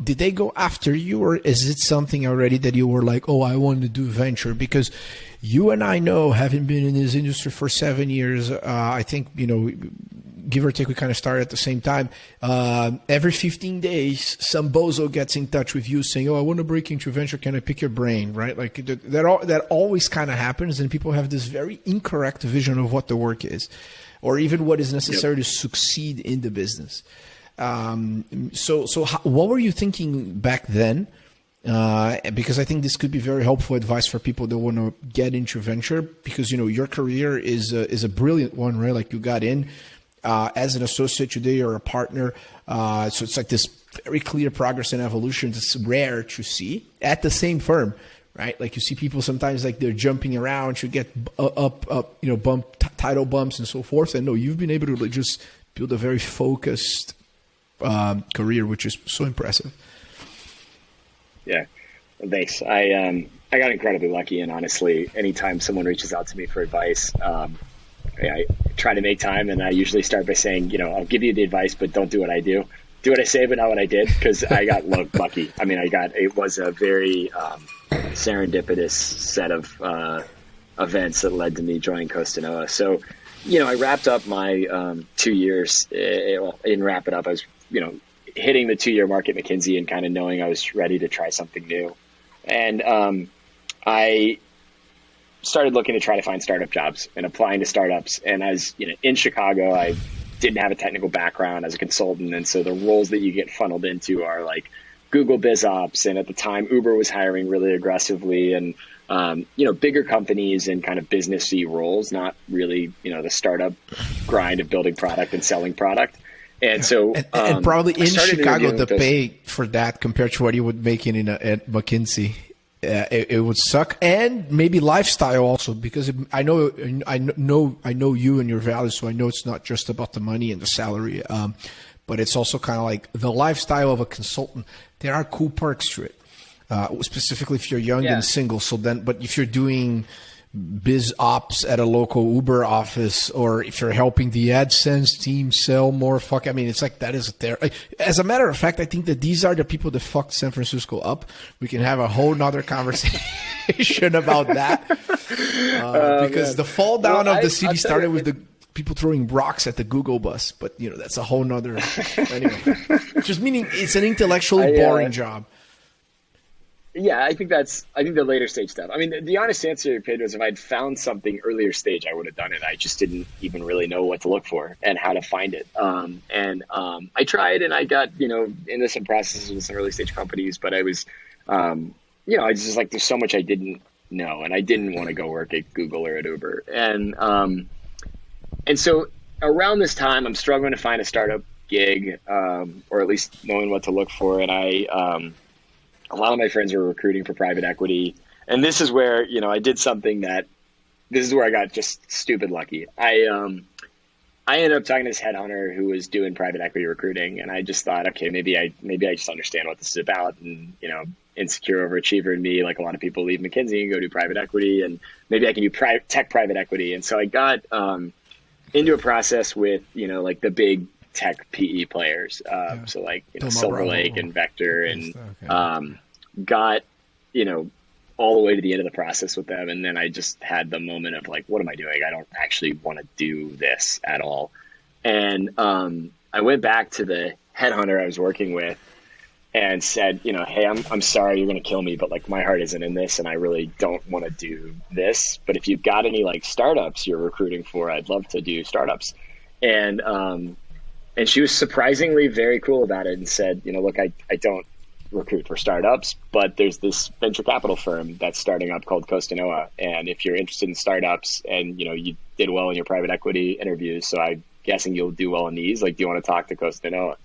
S1: did they go after you, or is it something already that you were like, oh, I want to do venture? Because you and I know, having been in this industry for 7 years, I think, give or take, we kind of started at the same time. Every 15 days, some bozo gets in touch with you saying, oh, I want to break into venture. Can I pick your brain? Right? Like that always kind of happens. And people have this very incorrect vision of what the work is, or even what is necessary to succeed in the business. What were you thinking back then? Because I think this could be very helpful advice for people that want to get into venture, because, your career is a brilliant one, right? Like you got in as an associate, today you're a partner. So it's like this very clear progress and evolution that's rare to see at the same firm, right? Like you see people sometimes like they're jumping around to get title bumps and so forth. And no, you've been able to like just build a very focused career, which is so impressive.
S2: yeah, thanks. I got incredibly lucky, and honestly, anytime someone reaches out to me for advice, I try to make time, and I usually start by saying, I'll give you the advice, but don't do what I do. do what I say, but not what I did, because I got lucky. I mean, it was a very serendipitous set of events that led to me joining Costanoa. So, I wrapped up my 2 years. Well, I didn't wrap it up. I was, hitting the 2-year mark at McKinsey and kind of knowing I was ready to try something new. And I started looking to try to find startup jobs and applying to startups. And as in Chicago, I didn't have a technical background as a consultant. And so the roles that you get funneled into are like Google Biz Ops. And at the time, Uber was hiring really aggressively, and, bigger companies and kind of businessy roles, not really, the startup grind of building product and selling product. And so,
S1: and probably in Chicago, the pay for that compared to what you would make at McKinsey, it would suck, and maybe lifestyle also, because I know you and your values, so I know it's not just about the money and the salary, but it's also kind of like the lifestyle of a consultant. There are cool perks to it, specifically if you're young and single. So then, but if you're doing biz ops at a local Uber office, or if you're helping the AdSense team sell more, it's like that is there. As a matter of fact, I think that these are the people that fucked San Francisco up. We can have a whole nother conversation about that, because the fall down of the city started with the people throwing rocks at the Google bus, but that's a whole nother anyway. Just meaning it's an intellectually boring job.
S2: Yeah, I think the later stage stuff. I mean, the honest answer, Pedro, is if I'd found something earlier stage, I would have done it. I just didn't even really know what to look for and how to find it. I tried, and I got, into some processes with some early stage companies, but I was, I was just like, there's so much I didn't know, and I didn't want to go work at Google or at Uber. And so around this time, I'm struggling to find a startup gig, or at least knowing what to look for. And a lot of my friends were recruiting for private equity. And this is where, I did something this is where I got just stupid lucky. I ended up talking to this headhunter who was doing private equity recruiting. And I just thought, okay, maybe I just understand what this is about. And, insecure overachiever in me, like a lot of people, leave McKinsey and go do private equity, and maybe I can do tech private equity. And so I got into a process with, like the big tech PE players. So like, Silver Lake and Vector, and got, all the way to the end of the process with them. And then I just had the moment of like, what am I doing? I don't actually want to do this at all. And I went back to the headhunter I was working with and said, hey, I'm sorry, you're going to kill me, but like my heart isn't in this, and I really don't want to do this. But if you've got any like startups you're recruiting for, I'd love to do startups. And she was surprisingly very cool about it and said, look, I don't recruit for startups, but there's this venture capital firm that's starting up called Costanoa. And if you're interested in startups and, you did well in your private equity interviews, so I'm guessing you'll do well in these, like, do you want to talk to Costanoa?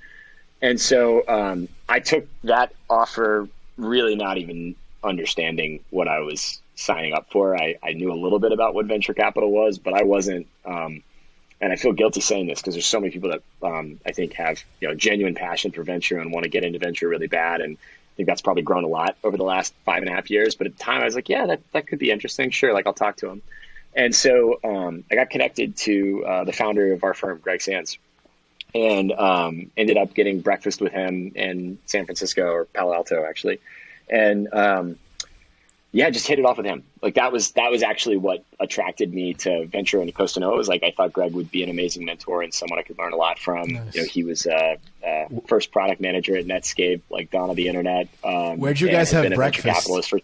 S2: And so I took that offer really not even understanding what I was signing up for. I knew a little bit about what venture capital was, but I wasn't, and I feel guilty saying this because there's so many people that I think have genuine passion for venture and want to get into venture really bad. And I think that's probably grown a lot over the last 5.5 years. But at the time I was like, yeah, that could be interesting. Sure. Like, I'll talk to him. And so I got connected to the founder of our firm, Greg Sands, and ended up getting breakfast with him in San Francisco, or Palo Alto, actually. And just hit it off with him. Like that was actually what attracted me to venture into Costanoa. Was like, I thought Greg would be an amazing mentor and someone I could learn a lot from.
S1: Nice.
S2: He was first product manager at Netscape, like dawn of the internet.
S1: Where'd you guys have breakfast?
S2: Venture capitalist for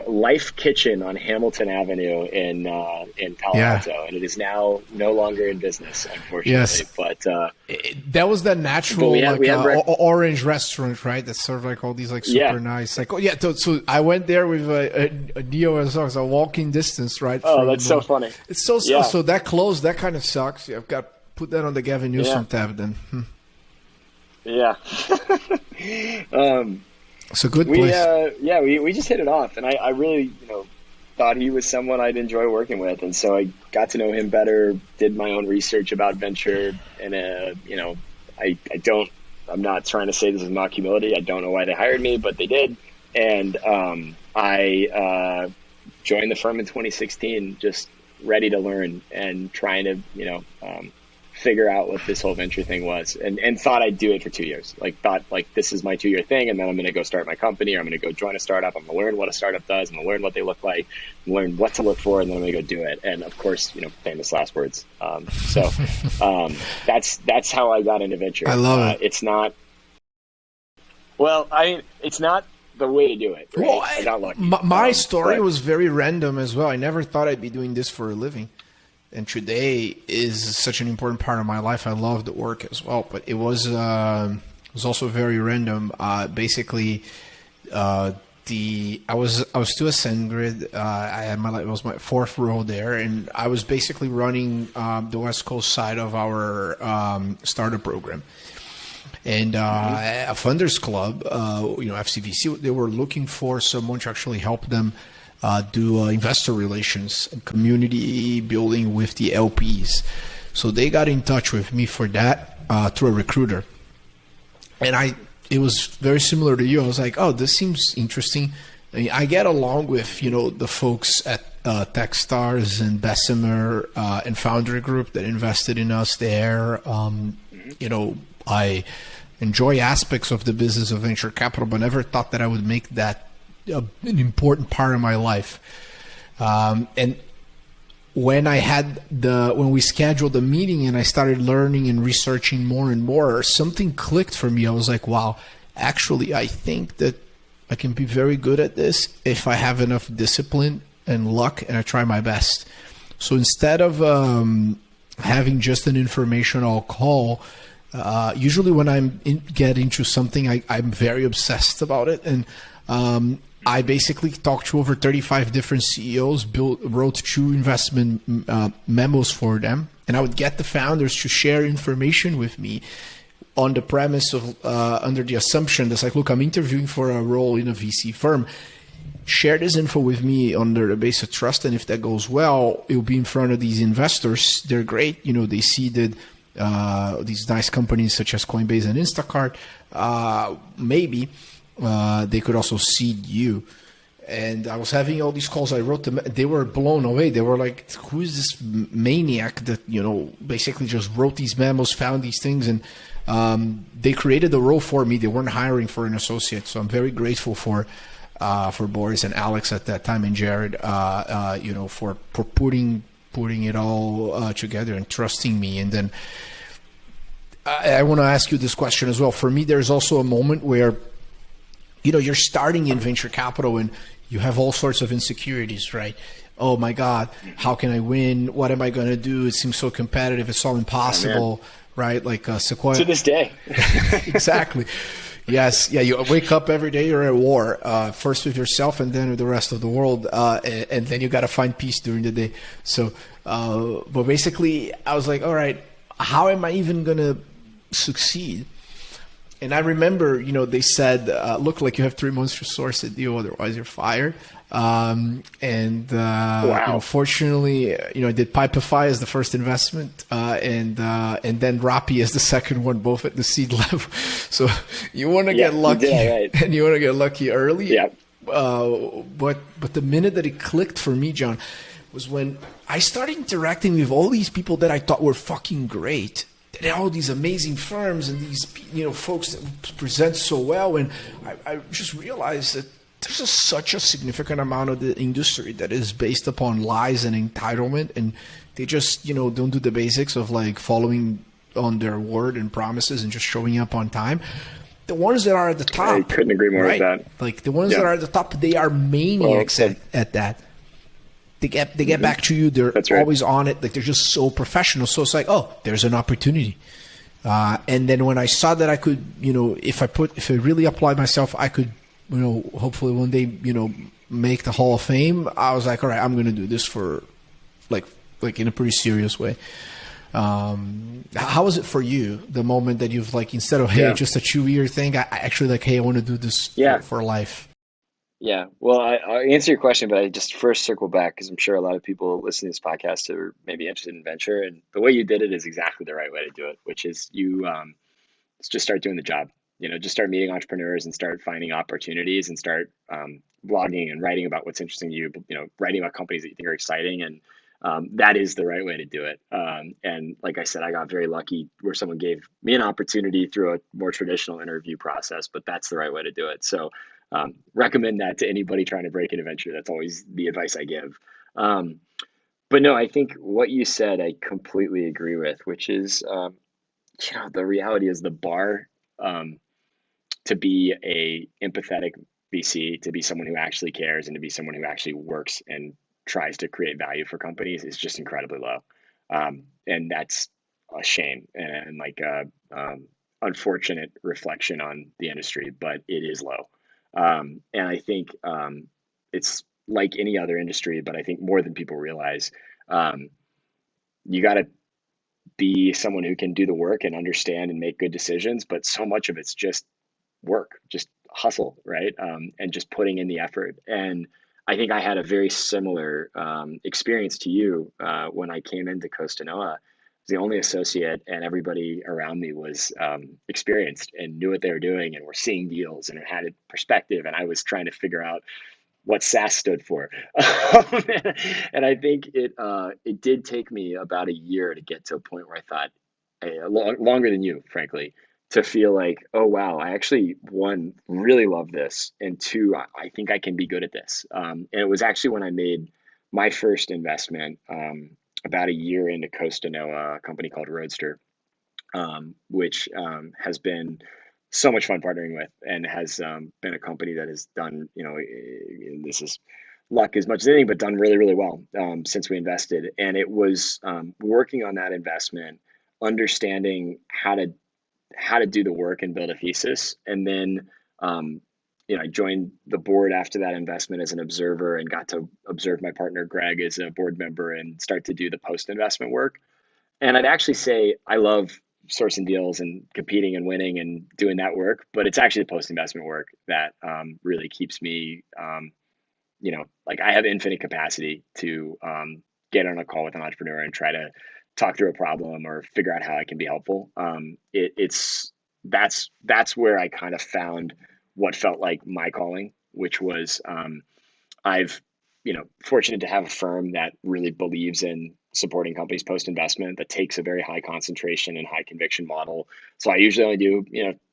S2: Life Kitchen on Hamilton Avenue in Palo Alto, and it is now no longer in business, unfortunately. Yes. But
S1: that was the natural orange restaurant, right? That served like all these like super nice, like So I went there with a Neo as well, a walking distance, right?
S2: That's so funny.
S1: It's so that closed. That kind of sucks. I've got to put that on the Gavin Newsom tab then.
S2: Yeah.
S1: It's a good place.
S2: We just hit it off, and I really, thought he was someone I'd enjoy working with, and so I got to know him better. Did my own research about venture, and I'm not trying to say this is mock humility. I don't know why they hired me, but they did, and I joined the firm in 2016, just ready to learn and trying to, figure out what this whole venture thing was, and thought I'd do it for 2 years. Like thought like this is my 2 year thing, and then I'm going to go start my company, or I'm going to go join a startup. I'm going to learn what a startup does. I'm going to learn what they look like, learn what to look for, and then I'm going to go do it. And of course, famous last words. That's how I got into venture.
S1: I love it.
S2: It's not. Well, it's not the way to do it. Right?
S1: Well,
S2: I got lucky.
S1: My story was very random as well. I never thought I'd be doing this for a living. And today is such an important part of my life. I love the work as well, but it was also very random. Basically, I was still a SendGrid. It was my fourth role there, and I was basically running the West Coast side of our startup program. And a funders club, FCVC, they were looking for someone to actually help them do investor relations and community building with the LPs. So they got in touch with me for that through a recruiter. And it was very similar to you. I was like, oh, this seems interesting. I mean, I get along with, the folks at Techstars and Bessemer and Foundry Group that invested in us there. I enjoy aspects of the business of venture capital, but never thought that I would make that an important part of my life. And when we scheduled the meeting and I started learning and researching more and more, something clicked for me. I was like, wow, actually, I think that I can be very good at this if I have enough discipline and luck and I try my best. So instead of having just an informational call, usually when get into something, I'm very obsessed about it. And I basically talked to over 35 different CEOs, wrote 2 investment memos for them, and I would get the founders to share information with me on the premise of, under the assumption that's like, look, I'm interviewing for a role in a VC firm. Share this info with me under the base of trust, and if that goes well, it'll be in front of these investors. They're great. They seeded these nice companies such as Coinbase and Instacart. Maybe they could also seed you. And I was having all these calls. I wrote them. They were blown away. They were like, who is this maniac that, basically just wrote these memos, found these things. And they created the role for me. They weren't hiring for an associate. So I'm very grateful for Boris and Alex at that time and Jared, for putting it all together and trusting me. And then I want to ask you this question as well. For me, there's also a moment where you're starting in venture capital and you have all sorts of insecurities, right? Oh my God, how can I win? What am I going to do? It seems so competitive. It's all impossible, right? Like Sequoia.
S2: To this day.
S1: Exactly. Yes. Yeah. You wake up every day, you're at war, first with yourself and then with the rest of the world. And then you got to find peace during the day. So, but basically I was like, all right, how am I even going to succeed? And I remember, they said, look, like you have 3 months to source a deal, otherwise you're fired. Wow. Fortunately, I did Pipefy as the first investment, and then Rappi as the second one, both at the seed level. So you want to get lucky, right? And you want to get lucky early.
S2: Yeah.
S1: But the minute that it clicked for me, John, was when I started interacting with all these people that I thought were fucking great. All these amazing firms and these folks that present so well, and I just realized that there's such a significant amount of the industry that is based upon lies and entitlement, and they just don't do the basics of like following on their word and promises and just showing up on time. The ones that are at the top,
S2: I couldn't agree more with that.
S1: Like the ones that are at the top, they are maniacs at that. They get back to you. They're always on it. Like they're just so professional. So it's like, oh, there's an opportunity. And then when I saw that I could, if I really applied myself, I could, hopefully one day, make the Hall of Fame. I was like, all right, I'm going to do this for like in a pretty serious way. How was it for you? The moment that you've like, instead of, hey, just a 2-year thing, I actually like, hey, I want to do this for life.
S2: Yeah, well, I'll answer your question, but I just first circle back because I'm sure a lot of people listening to this podcast are maybe interested in venture, and the way you did it is exactly the right way to do it, which is you just start doing the job. Just start meeting entrepreneurs and start finding opportunities and start blogging and writing about what's interesting to you. Writing about companies that you think are exciting, and that is the right way to do it. And like I said, I got very lucky where someone gave me an opportunity through a more traditional interview process, but that's the right way to do it. So recommend that to anybody trying to break into venture. That's always the advice I give. Um, but no, I think what you said, I completely agree with, which is, the reality is the bar um, to be a empathetic VC, to be someone who actually cares, and to be someone who actually works and tries to create value for companies is just incredibly low, and that's a shame and like a unfortunate reflection on the industry, but it is low, and I think it's like any other industry, but I think more than people realize. Um, you got to be someone who can do the work and understand and make good decisions, but so much of it's just work, just hustle, right? And just putting in the effort. And I think I had a very similar experience to you when I came into Costanoa. I was the only associate, and everybody around me was experienced and knew what they were doing and were seeing deals and had a perspective. And I was trying to figure out what SAS stood for. And I think it did take me about a year to get to a point where I thought, longer than you, frankly, to feel like, oh wow, I actually, one, really love this, and two, I think I can be good at this. And it was actually when I made my first investment about a year into Costanoa, a company called Roadster, which has been so much fun partnering with, and has been a company that has done, this is luck as much as anything, but done really, really well since we invested. And it was working on that investment, understanding how to do the work and build a thesis, and then I joined the board after that investment as an observer and got to observe my partner Greg as a board member and start to do the post investment work. And I'd actually say I love sourcing deals and competing and winning and doing that work, but it's actually the post investment work that really keeps me, like I have infinite capacity to get on a call with an entrepreneur and try to talk through a problem or figure out how I can be helpful. It's that's where I kind of found what felt like my calling, which was I've, fortunate to have a firm that really believes in supporting companies post investment, that takes a very high concentration and high conviction model. So I usually only do,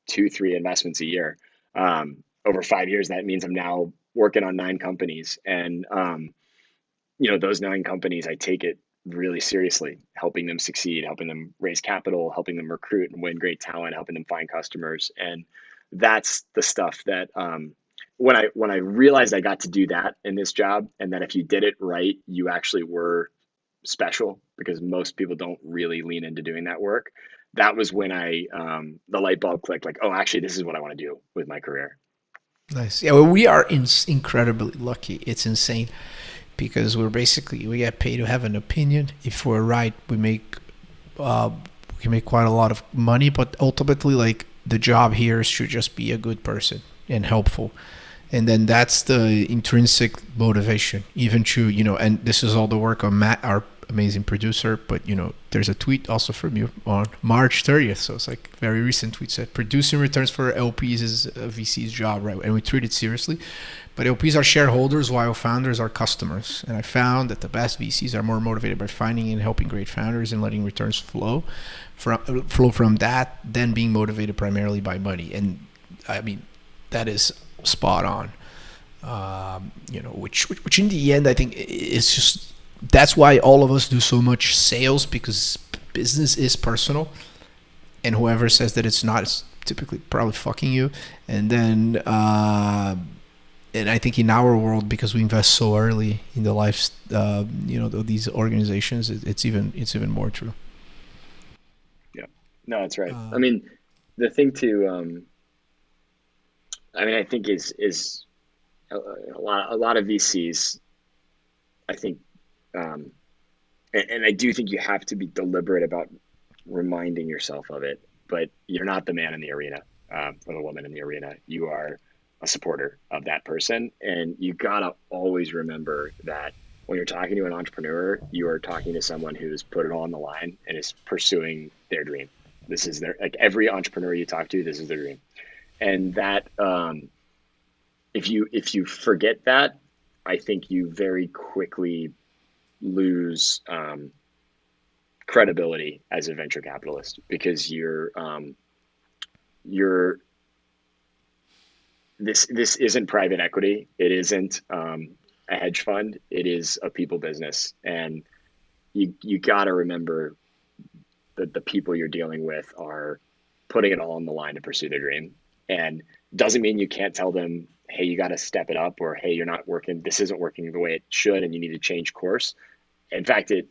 S2: 2, 3 investments a year. Over 5 years, that means I'm now working on 9 companies. And, those 9 companies, I take it really seriously, helping them succeed, helping them raise capital, helping them recruit and win great talent, helping them find customers. And that's the stuff that, when I realized I got to do that in this job, and that if you did it right, you actually were special, because most people don't really lean into doing that work. That was when the light bulb clicked, like, oh, actually, this is what I want to do with my career.
S1: Nice. Yeah, well, we are incredibly lucky. It's insane because we get paid to have an opinion. If we're right, uh, we can make quite a lot of money. But ultimately, like, the job here should just be a good person and helpful. And then that's the intrinsic motivation, even to, and this is all the work of Matt, our amazing producer. But, there's a tweet also from you on March 30th. So it's like very recent tweet said, producing returns for LPs is a VC's job, right? And we treat it seriously. But LPs are shareholders while founders are customers. And I found that the best VCs are more motivated by finding and helping great founders and letting returns flow from that than being motivated primarily by money. And I mean, that is spot on. Which in the end, I think is just, that's why all of us do so much sales, because business is personal, and whoever says that it's not is typically probably fucking you. And then and I think in our world, because we invest so early in the lives these organizations, it's even more true.
S2: Yeah, no, that's right. I mean, the thing to I think is a lot of VCs, I think, and I do think you have to be deliberate about reminding yourself of it, but you're not the man in the arena, or the woman in the arena. You are a supporter of that person, and you gotta always remember that when you're talking to an entrepreneur, you are talking to someone who's put it all on the line and is pursuing their dream. This is like every entrepreneur you talk to, this is their dream. And that, if you forget that, I think you very quickly lose credibility as a venture capitalist because you're this isn't private equity. It isn't a hedge fund. It is a people business, and you got to remember that the people you're dealing with are putting it all on the line to pursue their dream. And doesn't mean you can't tell them, hey, you got to step it up, or hey, you're not working. This isn't working the way it should, and you need to change course. In fact, it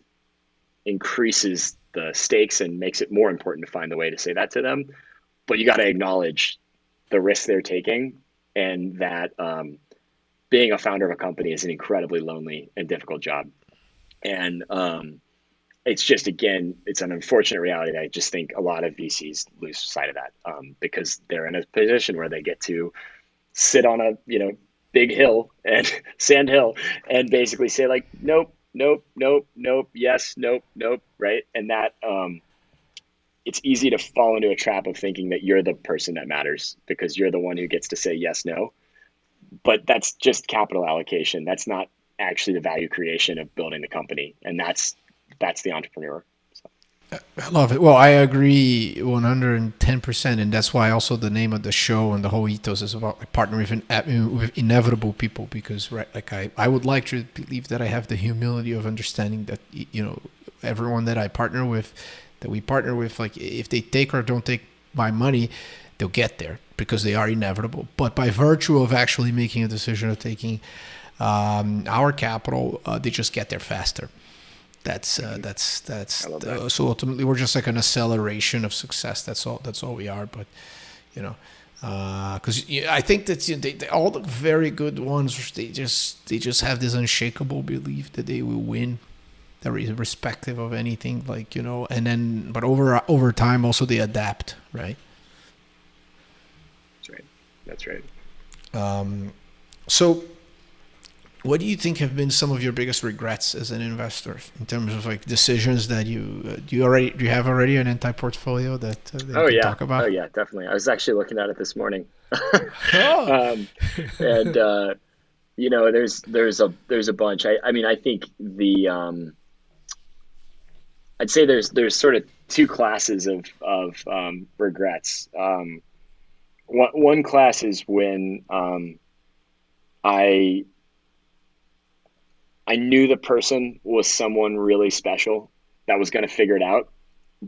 S2: increases the stakes and makes it more important to find the way to say that to them. But you got to acknowledge the risks they're taking, and that being a founder of a company is an incredibly lonely and difficult job. And it's just, again, it's an unfortunate reality that I just think a lot of VCs lose sight of that because they're in a position where they get to sit on a big hill and sand hill and basically say like nope, nope, nope, nope, yes, nope, nope, right? And that it's easy to fall into a trap of thinking that you're the person that matters because you're the one who gets to say yes, no. But that's just capital allocation. That's not actually the value creation of building the company, and that's the entrepreneur. So.
S1: I love it. Well, I agree 110%, and that's why also the name of the show and the whole ethos is about like, partnering with inevitable people. Because right, like I would like to believe that I have the humility of understanding that everyone that I partner with, that we partner with, like if they take or don't take my money, they'll get there because they are inevitable. But by virtue of actually making a decision of taking our capital, they just get there faster. That's so ultimately we're just like an acceleration of success. That's all we are. But because I think that all the very good ones, they just have this unshakable belief that they will win, irrespective of anything, and then but over time also they adapt, right?
S2: That's right.
S1: So what do you think have been some of your biggest regrets as an investor in terms of like decisions that do you have already an anti-portfolio that you can talk about?
S2: Oh yeah, definitely. I was actually looking at it this morning.
S1: Oh.
S2: And there's a bunch. I mean, I think I'd say there's sort of two classes of regrets. One class is when I knew the person was someone really special that was going to figure it out,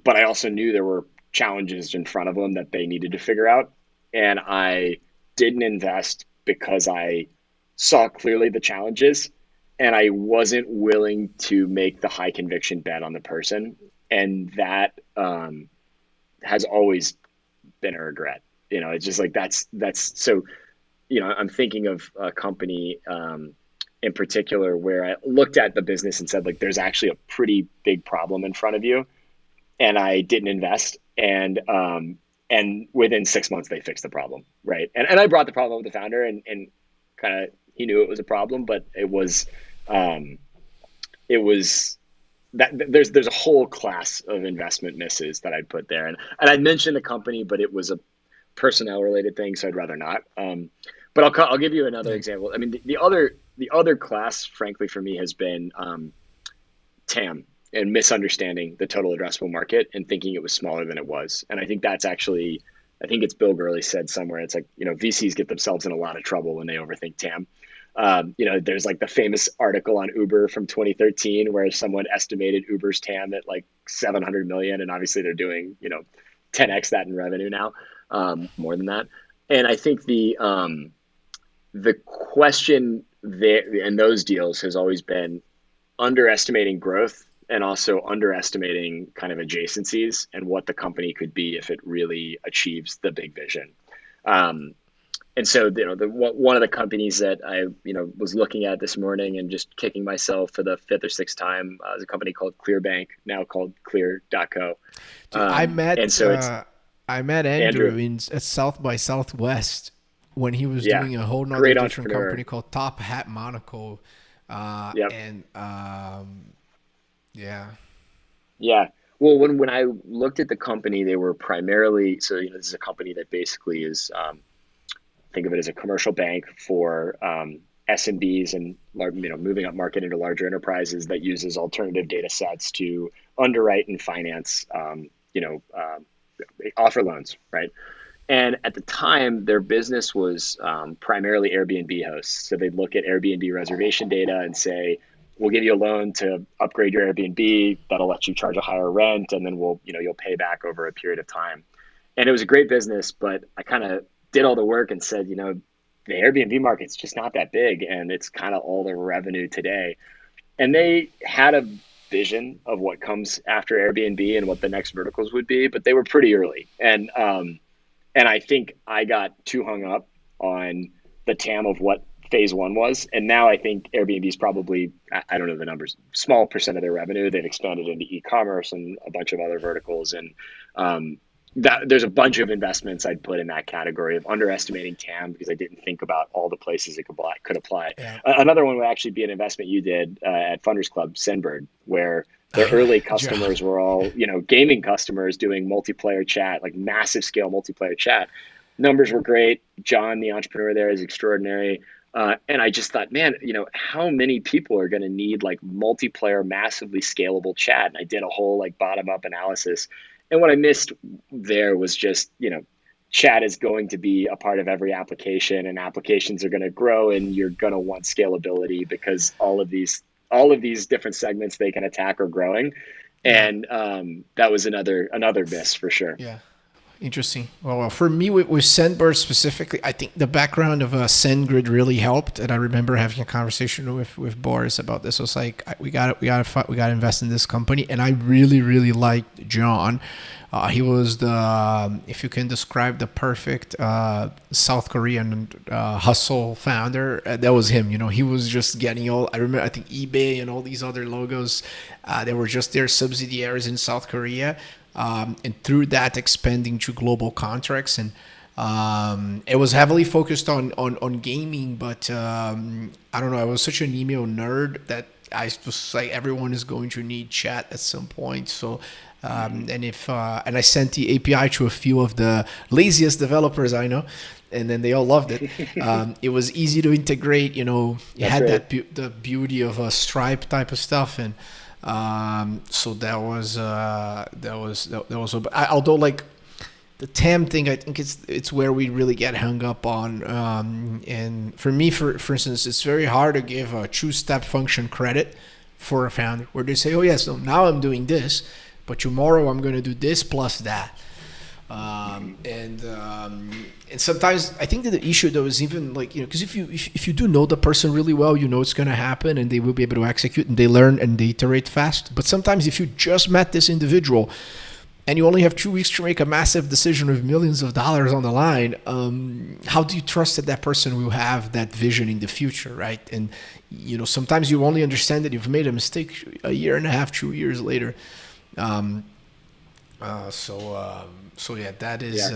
S2: but I also knew there were challenges in front of them that they needed to figure out. And I didn't invest because I saw clearly the challenges and I wasn't willing to make the high conviction bet on the person. And that has always been a regret. It's just like that's so, I'm thinking of a company in particular where I looked at the business and said, like, there's actually a pretty big problem in front of you. And I didn't invest. And within 6 months, they fixed the problem. Right. And I brought the problem up with the founder and kind of, he knew it was a problem, but it was that there's a whole class of investment misses that I'd put there. And I'd mentioned the company, but it was a personnel related thing. So I'd rather not. But I'll give you another example. I mean, the other class, frankly, for me has been TAM and misunderstanding the total addressable market and thinking it was smaller than it was. And I think that's actually, I think it's Bill Gurley said somewhere, it's like, VCs get themselves in a lot of trouble when they overthink TAM. There's like the famous article on Uber from 2013 where someone estimated Uber's TAM at like 700 million. And obviously they're doing, 10x that in revenue now, more than that. And I think the question there in those deals has always been underestimating growth and also underestimating kind of adjacencies and what the company could be if it really achieves the big vision. And so, one of the companies that I, was looking at this morning and just kicking myself for the fifth or sixth time is a company called Clearbank, now called Clear.co.
S1: I met Andrew at South by Southwest when he was doing a whole nother different company called Top Hat Monaco. And
S2: yeah. Well, when I looked at the company, they were primarily, this is a company that basically is, think of it as a commercial bank for SMBs and moving up market into larger enterprises that uses alternative data sets to underwrite and finance, offer loans, right? And at the time, their business was primarily Airbnb hosts. So they'd look at Airbnb reservation data and say, we'll give you a loan to upgrade your Airbnb. That'll let you charge a higher rent, and then you'll pay back over a period of time. And it was a great business, but I kind of did all the work and said, the Airbnb market's just not that big, and it's kind of all the revenue today. And they had a vision of what comes after Airbnb and what the next verticals would be, but they were pretty early. And I think I got too hung up on the TAM of what phase one was. And now I think Airbnb is probably, I don't know the numbers, small percent of their revenue. They've expanded into e-commerce and a bunch of other verticals. And there's a bunch of investments I'd put in that category of underestimating TAM because I didn't think about all the places it could apply. Yeah. Another one would actually be an investment you did at Funders Club, Sendbird, where their early customers were all, gaming customers doing multiplayer chat, like massive scale multiplayer chat. Numbers were great. John, the entrepreneur there, is extraordinary. And I just thought, man, how many people are going to need like multiplayer, massively scalable chat? And I did a whole like bottom up analysis. And what I missed there was just, chat is going to be a part of every application, and applications are going to grow, and you're going to want scalability because all of these different segments they can attack are growing. And that was another miss for sure.
S1: Yeah. Interesting. Well, for me with Sendbird specifically, I think the background of SendGrid really helped, and I remember having a conversation with Boris about this. I was like, we got to invest in this company, and I really, really liked John. He was if you can describe the perfect South Korean hustle founder, that was him. He was just getting all. I think eBay and all these other logos, they were just their subsidiaries in South Korea. And through that expanding to global contracts, and it was heavily focused on gaming, but I don't know, I was such an email nerd that I was like, everyone is going to need chat at some point. So and I sent the API to a few of the laziest developers I know, and then they all loved it. It was easy to integrate, it had right. The beauty of a Stripe type of stuff, and so that was although like the TAM thing, I think it's where we really get hung up on, and for me, for instance, it's very hard to give a true step function credit for a founder where they say, oh yes, so now I'm doing this, but tomorrow I'm going to do this plus that. And sometimes I think that the issue though is even like, because if you do know the person really well, it's going to happen and they will be able to execute and they learn and they iterate fast. But sometimes if you just met this individual and you only have 2 weeks to make a massive decision with millions of dollars on the line, how do you trust that person will have that vision in the future, right? And sometimes you only understand that you've made a mistake a year and a half, 2 years later. So yeah, that is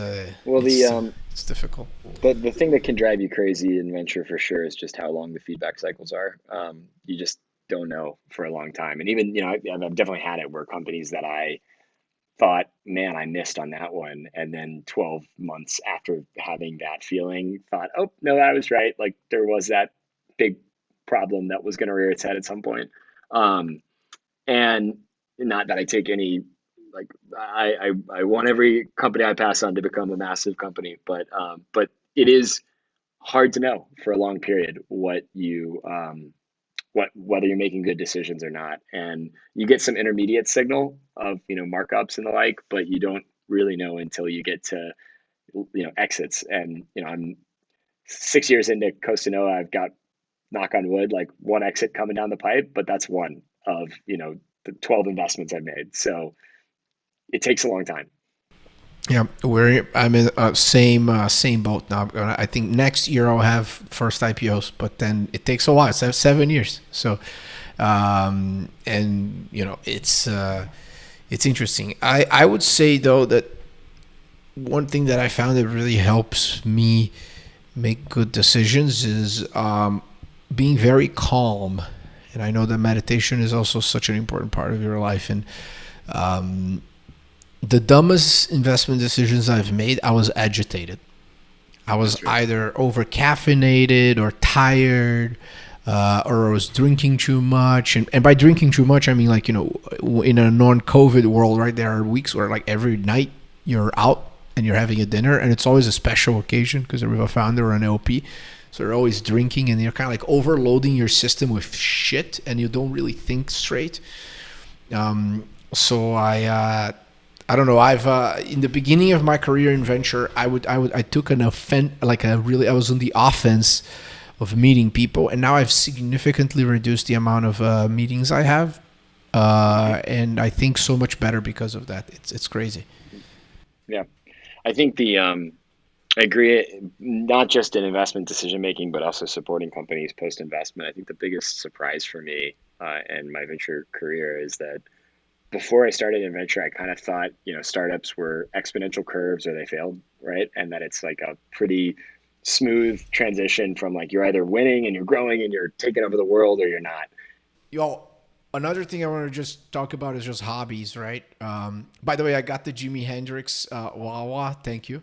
S1: it's difficult.
S2: But the thing that can drive you crazy in venture for sure is just how long the feedback cycles are. You just don't know for a long time. And even I've definitely had it where companies that I thought, man, I missed on that one, and then 12 months after having that feeling, thought, oh no, I was right. Like there was that big problem that was going to rear its head at some point. And not that I take any. Like I want every company I pass on to become a massive company, but it is hard to know for a long period whether you're making good decisions or not. And you get some intermediate signal of markups and the like, but you don't really know until you get to exits. And I'm 6 years into Costanoa. I've got, knock on wood, like one exit coming down the pipe, but that's one of the 12 investments I've made. So it takes a long time.
S1: Yeah, I'm in same boat now. I think next year I'll have first IPOs, but then it takes a while. It's 7 years. So, it's interesting. I would say though that one thing that I found that really helps me make good decisions is being very calm. And I know that meditation is also such an important part of your life. And the dumbest investment decisions I've made, I was agitated. I was
S2: That's right.
S1: either over caffeinated or tired, or I was drinking too much. And by drinking too much, I mean, like, in a non-COVID world, right? There are weeks where, like, every night you're out and you're having a dinner, and it's always a special occasion because we're a founder or an LP. So you're always drinking, and you're kind of like overloading your system with shit, and you don't really think straight. So I don't know. I've in the beginning of my career in venture, I took an I was on the offense of meeting people, and now I've significantly reduced the amount of meetings I have, and I think so much better because of that. It's crazy.
S2: Yeah. I think I agree, not just in investment decision making, but also supporting companies post investment. I think the biggest surprise for me in my venture career is that before I started in venture, I kind of thought, startups were exponential curves or they failed, right? And that it's like a pretty smooth transition from like you're either winning and you're growing and you're taking over the world or you're not.
S1: Yo, another thing I want to just talk about is just hobbies, right? By the way, I got the Jimi Hendrix Wawa. Thank you.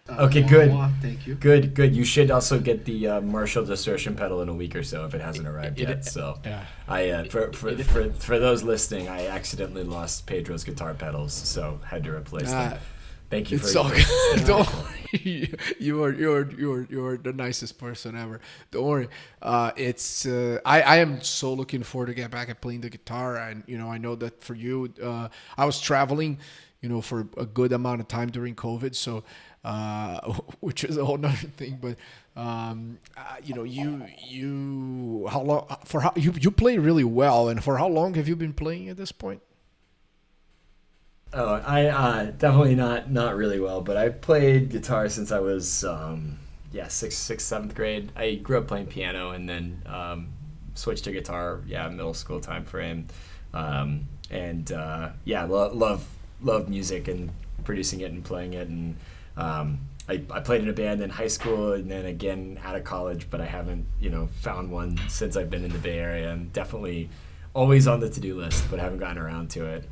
S3: Okay, good.
S1: Thank you.
S3: Good. You should also get the Marshall distortion pedal in a week or so if it hasn't arrived yet. So,
S1: Yeah.
S3: I for those listening, I accidentally lost Pedro's guitar pedals, so had to replace them. Thank you for
S1: It's all good. Don't worry. You're the nicest person ever. Don't worry. I am so looking forward to get back at playing the guitar, and I know that for you, I was traveling, for a good amount of time during COVID, so which is a whole nother thing. But you how long for how you play really well, and for how long have you been playing at this point?
S3: Oh, I definitely not really well, but I played guitar since I was sixth, seventh grade. I grew up playing piano and then switched to guitar, middle school time frame. Love music and producing it and playing it, and I played in a band in high school and then again out of college, but I haven't found one since I've been in the Bay Area. And definitely always on the to-do list, but haven't gotten around to it.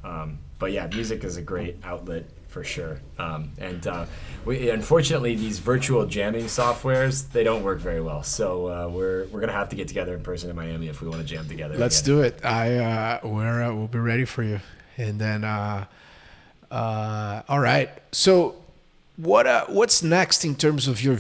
S3: But yeah, music is a great outlet for sure. We unfortunately, these virtual jamming softwares, they don't work very well. So we're gonna have to get together in person in Miami if we want to jam together.
S1: Let's do it. We'll be ready for you. And then all right. So what's next in terms of your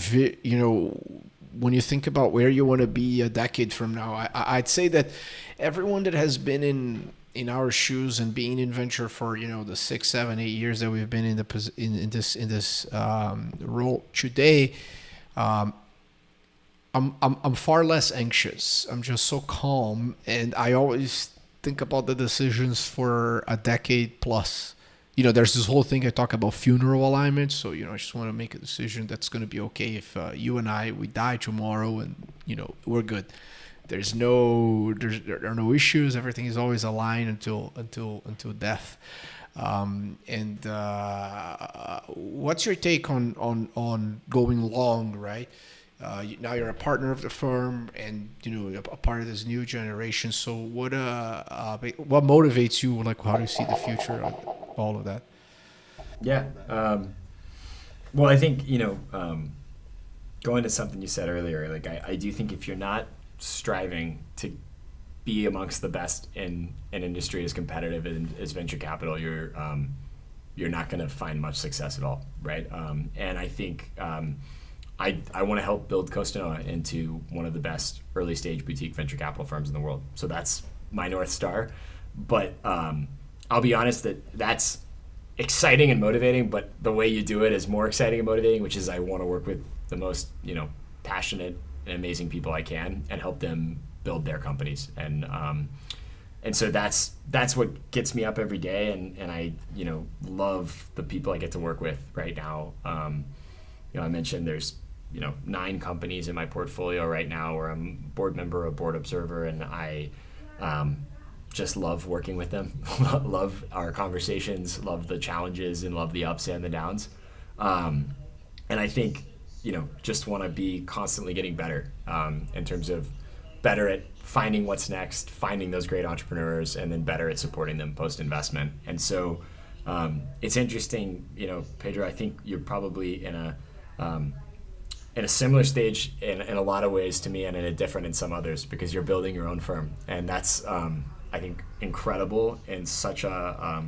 S1: when you think about where you want to be a decade from now? I'd say that everyone that has been in our shoes and being in venture for the 6, 7, 8 years that we've been in this role today, I'm far less anxious. I'm just so calm, and I always think about the decisions for a decade plus. There's this whole thing I talk about funeral alignment. So, I just want to make a decision that's going to be okay if you and we die tomorrow, and, we're good. There are no issues. Everything is always aligned until death. What's your take on going long, right? Now you're a partner of the firm, and a part of this new generation. So what motivates you? Like, how do you see the future of all of that?
S3: Yeah. Well, I think going to something you said earlier, like I do think if you're not striving to be amongst the best in an industry as competitive as venture capital, you're not going to find much success at all, right? And I think I want to help build Costanoa into one of the best early stage boutique venture capital firms in the world. So that's my North Star. But I'll be honest that's exciting and motivating, but the way you do it is more exciting and motivating, which is I want to work with the most passionate and amazing people I can and help them build their companies. And so that's what gets me up every day, and I love the people I get to work with right now. I mentioned there's 9 companies in my portfolio right now where I'm a board member, a board observer, and I just love working with them. Love our conversations, love the challenges, and love the ups and the downs. And I think just want to be constantly getting better in terms of better at finding what's next, finding those great entrepreneurs, and then better at supporting them post-investment. And so it's interesting, Pedro, I think you're probably in in a similar stage in a lot of ways to me, and in a different in some others, because you're building your own firm, and that's I think incredible and such a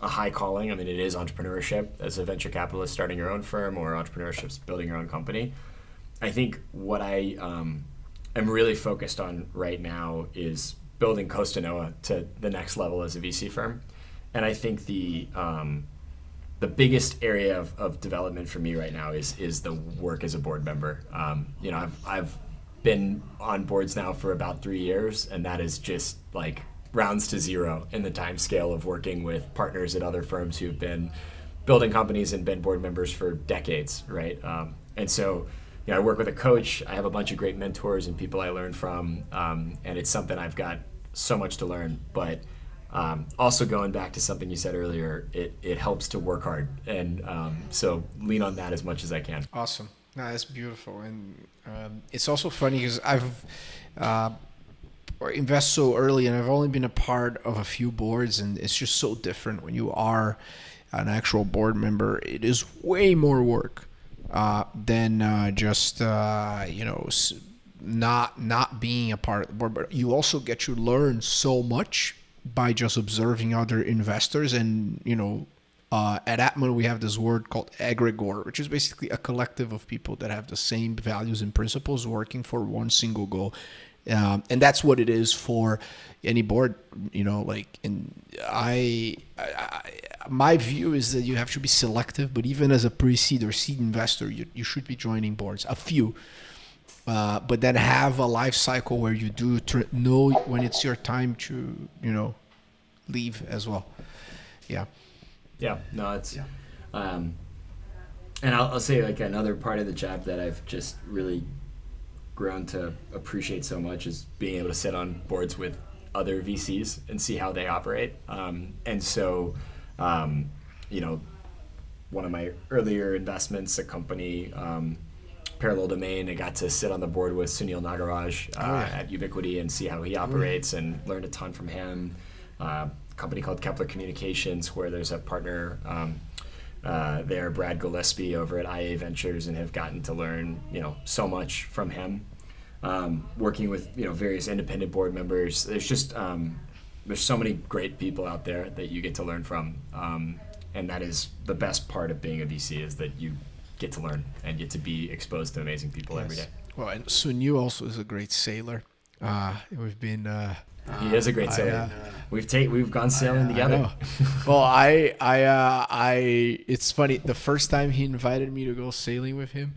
S3: high calling. I mean, it is entrepreneurship as a venture capitalist, starting your own firm, or entrepreneurship, building your own company. I think what I am really focused on right now is building Costanoa to the next level as a VC firm. And I think the biggest area of development for me right now is the work as a board member. I've been on boards now for about 3 years, and that is just like rounds to zero in the time scale of working with partners at other firms who've been building companies and been board members for decades, right? And so, I work with a coach. I have a bunch of great mentors and people I learn from, and it's something I've got so much to learn. But also going back to something you said earlier, it helps to work hard, and so lean on that as much as I can.
S1: Awesome. No, that's beautiful. And it's also funny because I've invest so early, and I've only been a part of a few boards, and it's just so different when you are an actual board member. It is way more work than just not being a part of the board. But you also get to learn so much by just observing other investors. And at Atman we have this word called egregore, which is basically a collective of people that have the same values and principles working for one single goal. And that's what it is for any board, my view is that you have to be selective, but even as a pre-seed or seed investor, you should be joining boards, a few, but then have a life cycle where you do know when it's your time to, leave as well. Yeah.
S3: Yeah, no, it's, and I'll say like another part of the job that I've just really grown to appreciate so much is being able to sit on boards with other VCs and see how they operate. And so, one of my earlier investments, a company, Parallel Domain, I got to sit on the board with Sunil Nagaraj at Ubiquity and see how he operates and learned a ton from him. A company called Kepler Communications, where there's a partner there, Brad Gillespie, over at IA Ventures, and have gotten to learn, so much from him. Working with, various independent board members. There's just, there's so many great people out there that you get to learn from. And that is the best part of being a VC, is that you get to learn and get to be exposed to amazing people every day.
S1: Well, and Sunil also is a great sailor. We've been...
S3: he is a great sailor. We've gone sailing together.
S1: Well, it's funny. The first time he invited me to go sailing with him,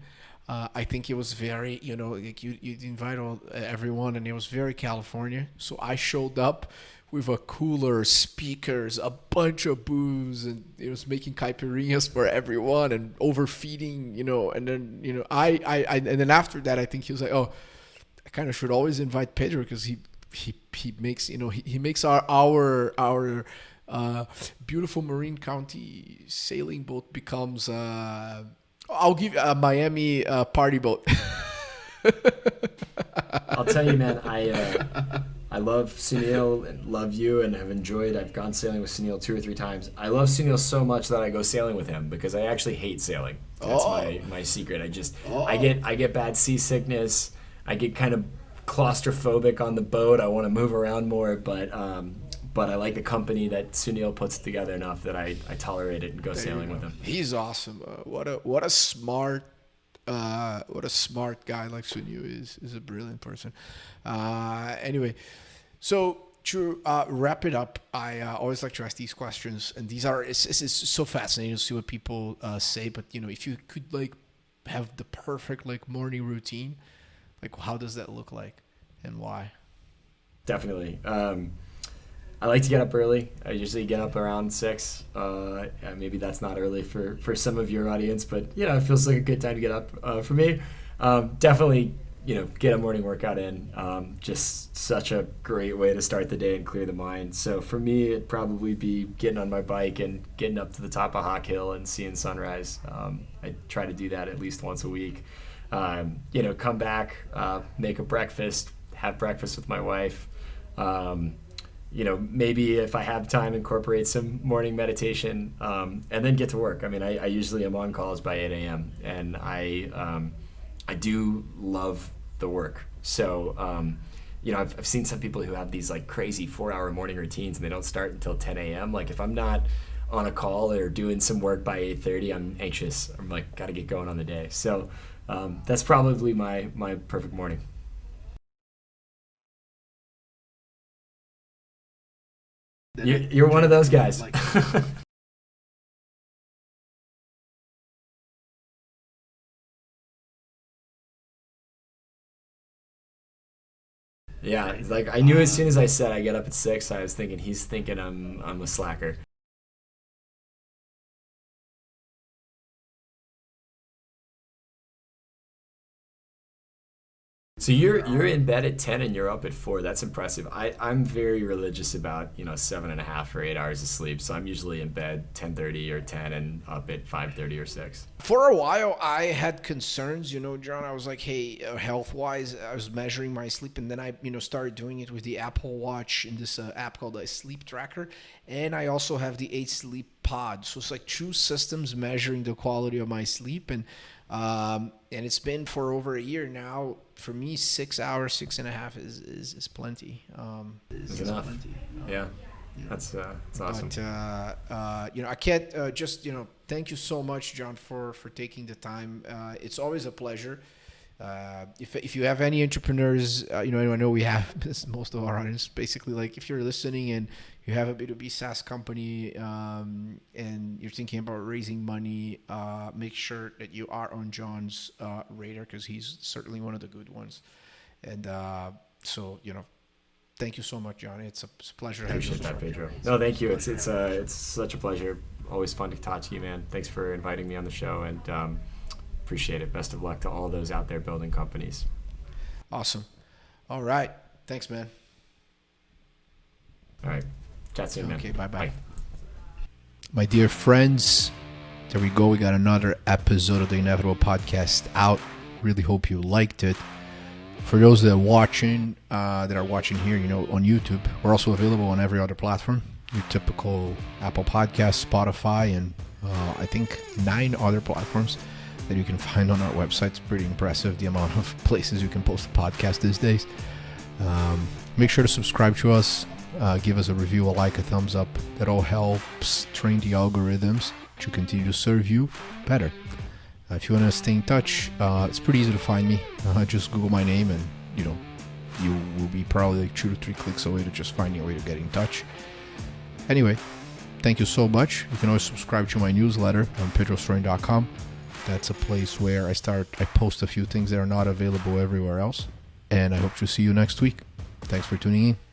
S1: I think it was very, like you invite everyone, and it was very California. So I showed up with a cooler, speakers, a bunch of booze, and it was making caipirinhas for everyone and overfeeding, and then, and then after that, I think he was like, oh, I kind of should always invite Pedro, because he makes, he makes our beautiful Marin County sailing boat becomes, I'll give a Miami party boat.
S3: I'll tell you, man, I love Sunil and love you, and have enjoyed. I've gone sailing with Sunil 2 or 3 times. I love Sunil so much that I go sailing with him, because I actually hate sailing. That's my secret. I get bad seasickness. I get kind of claustrophobic on the boat. I want to move around more, but I like the company that Sunil puts together enough that I tolerate it and go sailing with him.
S1: He's awesome. What a smart guy like Sunil is a brilliant person. Anyway, so to wrap it up, I always like to ask these questions, and it's so fascinating to see what people say. But if you could have the perfect morning routine, how does that look like, and why?
S3: Definitely. I like to get up early. I usually get up around 6. Maybe that's not early for some of your audience, but it feels like a good time to get up for me. Definitely, get a morning workout in. Just such a great way to start the day and clear the mind. So for me, it'd probably be getting on my bike and getting up to the top of Hawk Hill and seeing sunrise. I try to do that at least once a week. Come back, make a breakfast, have breakfast with my wife. Maybe if I have time, incorporate some morning meditation, and then get to work. I mean, I usually am on calls by 8 a.m. and I I do love the work. So, I've seen some people who have these like crazy 4-hour morning routines and they don't start until 10 a.m. Like if I'm not on a call or doing some work by 8:30, I'm anxious. I'm like, got to get going on the day. So that's probably my perfect morning. You're one of those guys. Yeah, like I knew as soon as I said I get up at 6, I was thinking he's thinking I'm a slacker. So you're in bed at 10 and you're up at 4. That's impressive. I'm very religious about 7.5 or 8 hours of sleep. So I'm usually in bed 10:30 or 10 and up at 5:30 or 6.
S1: For a while, I had concerns, John. I was like, hey, health-wise, I was measuring my sleep, and then I, started doing it with the Apple Watch in this app called a Sleep Tracker, and I also have the 8 Sleep Pod. So it's like 2 systems measuring the quality of my sleep, and it's been for over a year now. For me, 6 hours, 6.5 is plenty.
S3: It's enough. Plenty. Yeah. That's awesome.
S1: But I can't thank you so much, John, for taking the time. It's always a pleasure. If you have any entrepreneurs, I know we have most of our audience. Basically, like if you're listening and you have a B2B SaaS company and you're thinking about raising money, make sure that you are on John's radar because he's certainly one of the good ones. And thank you so much, John. It's a pleasure.
S3: Appreciate that, Pedro. No, thank you. It's such a pleasure. Always fun to talk to you, man. Thanks for inviting me on the show, and appreciate it. Best of luck to all those out there building companies.
S1: Awesome. All right. Thanks, man.
S3: All right. Chat soon, man.
S1: Okay, bye-bye. Bye. My dear friends, there we go. We got another episode of the Inevitable Podcast out. Really hope you liked it. For those that are watching here, on YouTube, we're also available on every other platform. Your typical Apple Podcasts, Spotify, and I think 9 other platforms that you can find on our website. It's pretty impressive the amount of places you can post a podcast these days. Make sure to subscribe to us. Give us a review, a like, a thumbs up. That all helps train the algorithms to continue to serve you better. If you want to stay in touch, it's pretty easy to find me. Just Google my name and, you will be probably like 2 to 3 clicks away to just finding a way to get in touch. Anyway, thank you so much. You can always subscribe to my newsletter on pedrosorin.com. That's a place where I post a few things that are not available everywhere else. And I hope to see you next week. Thanks for tuning in.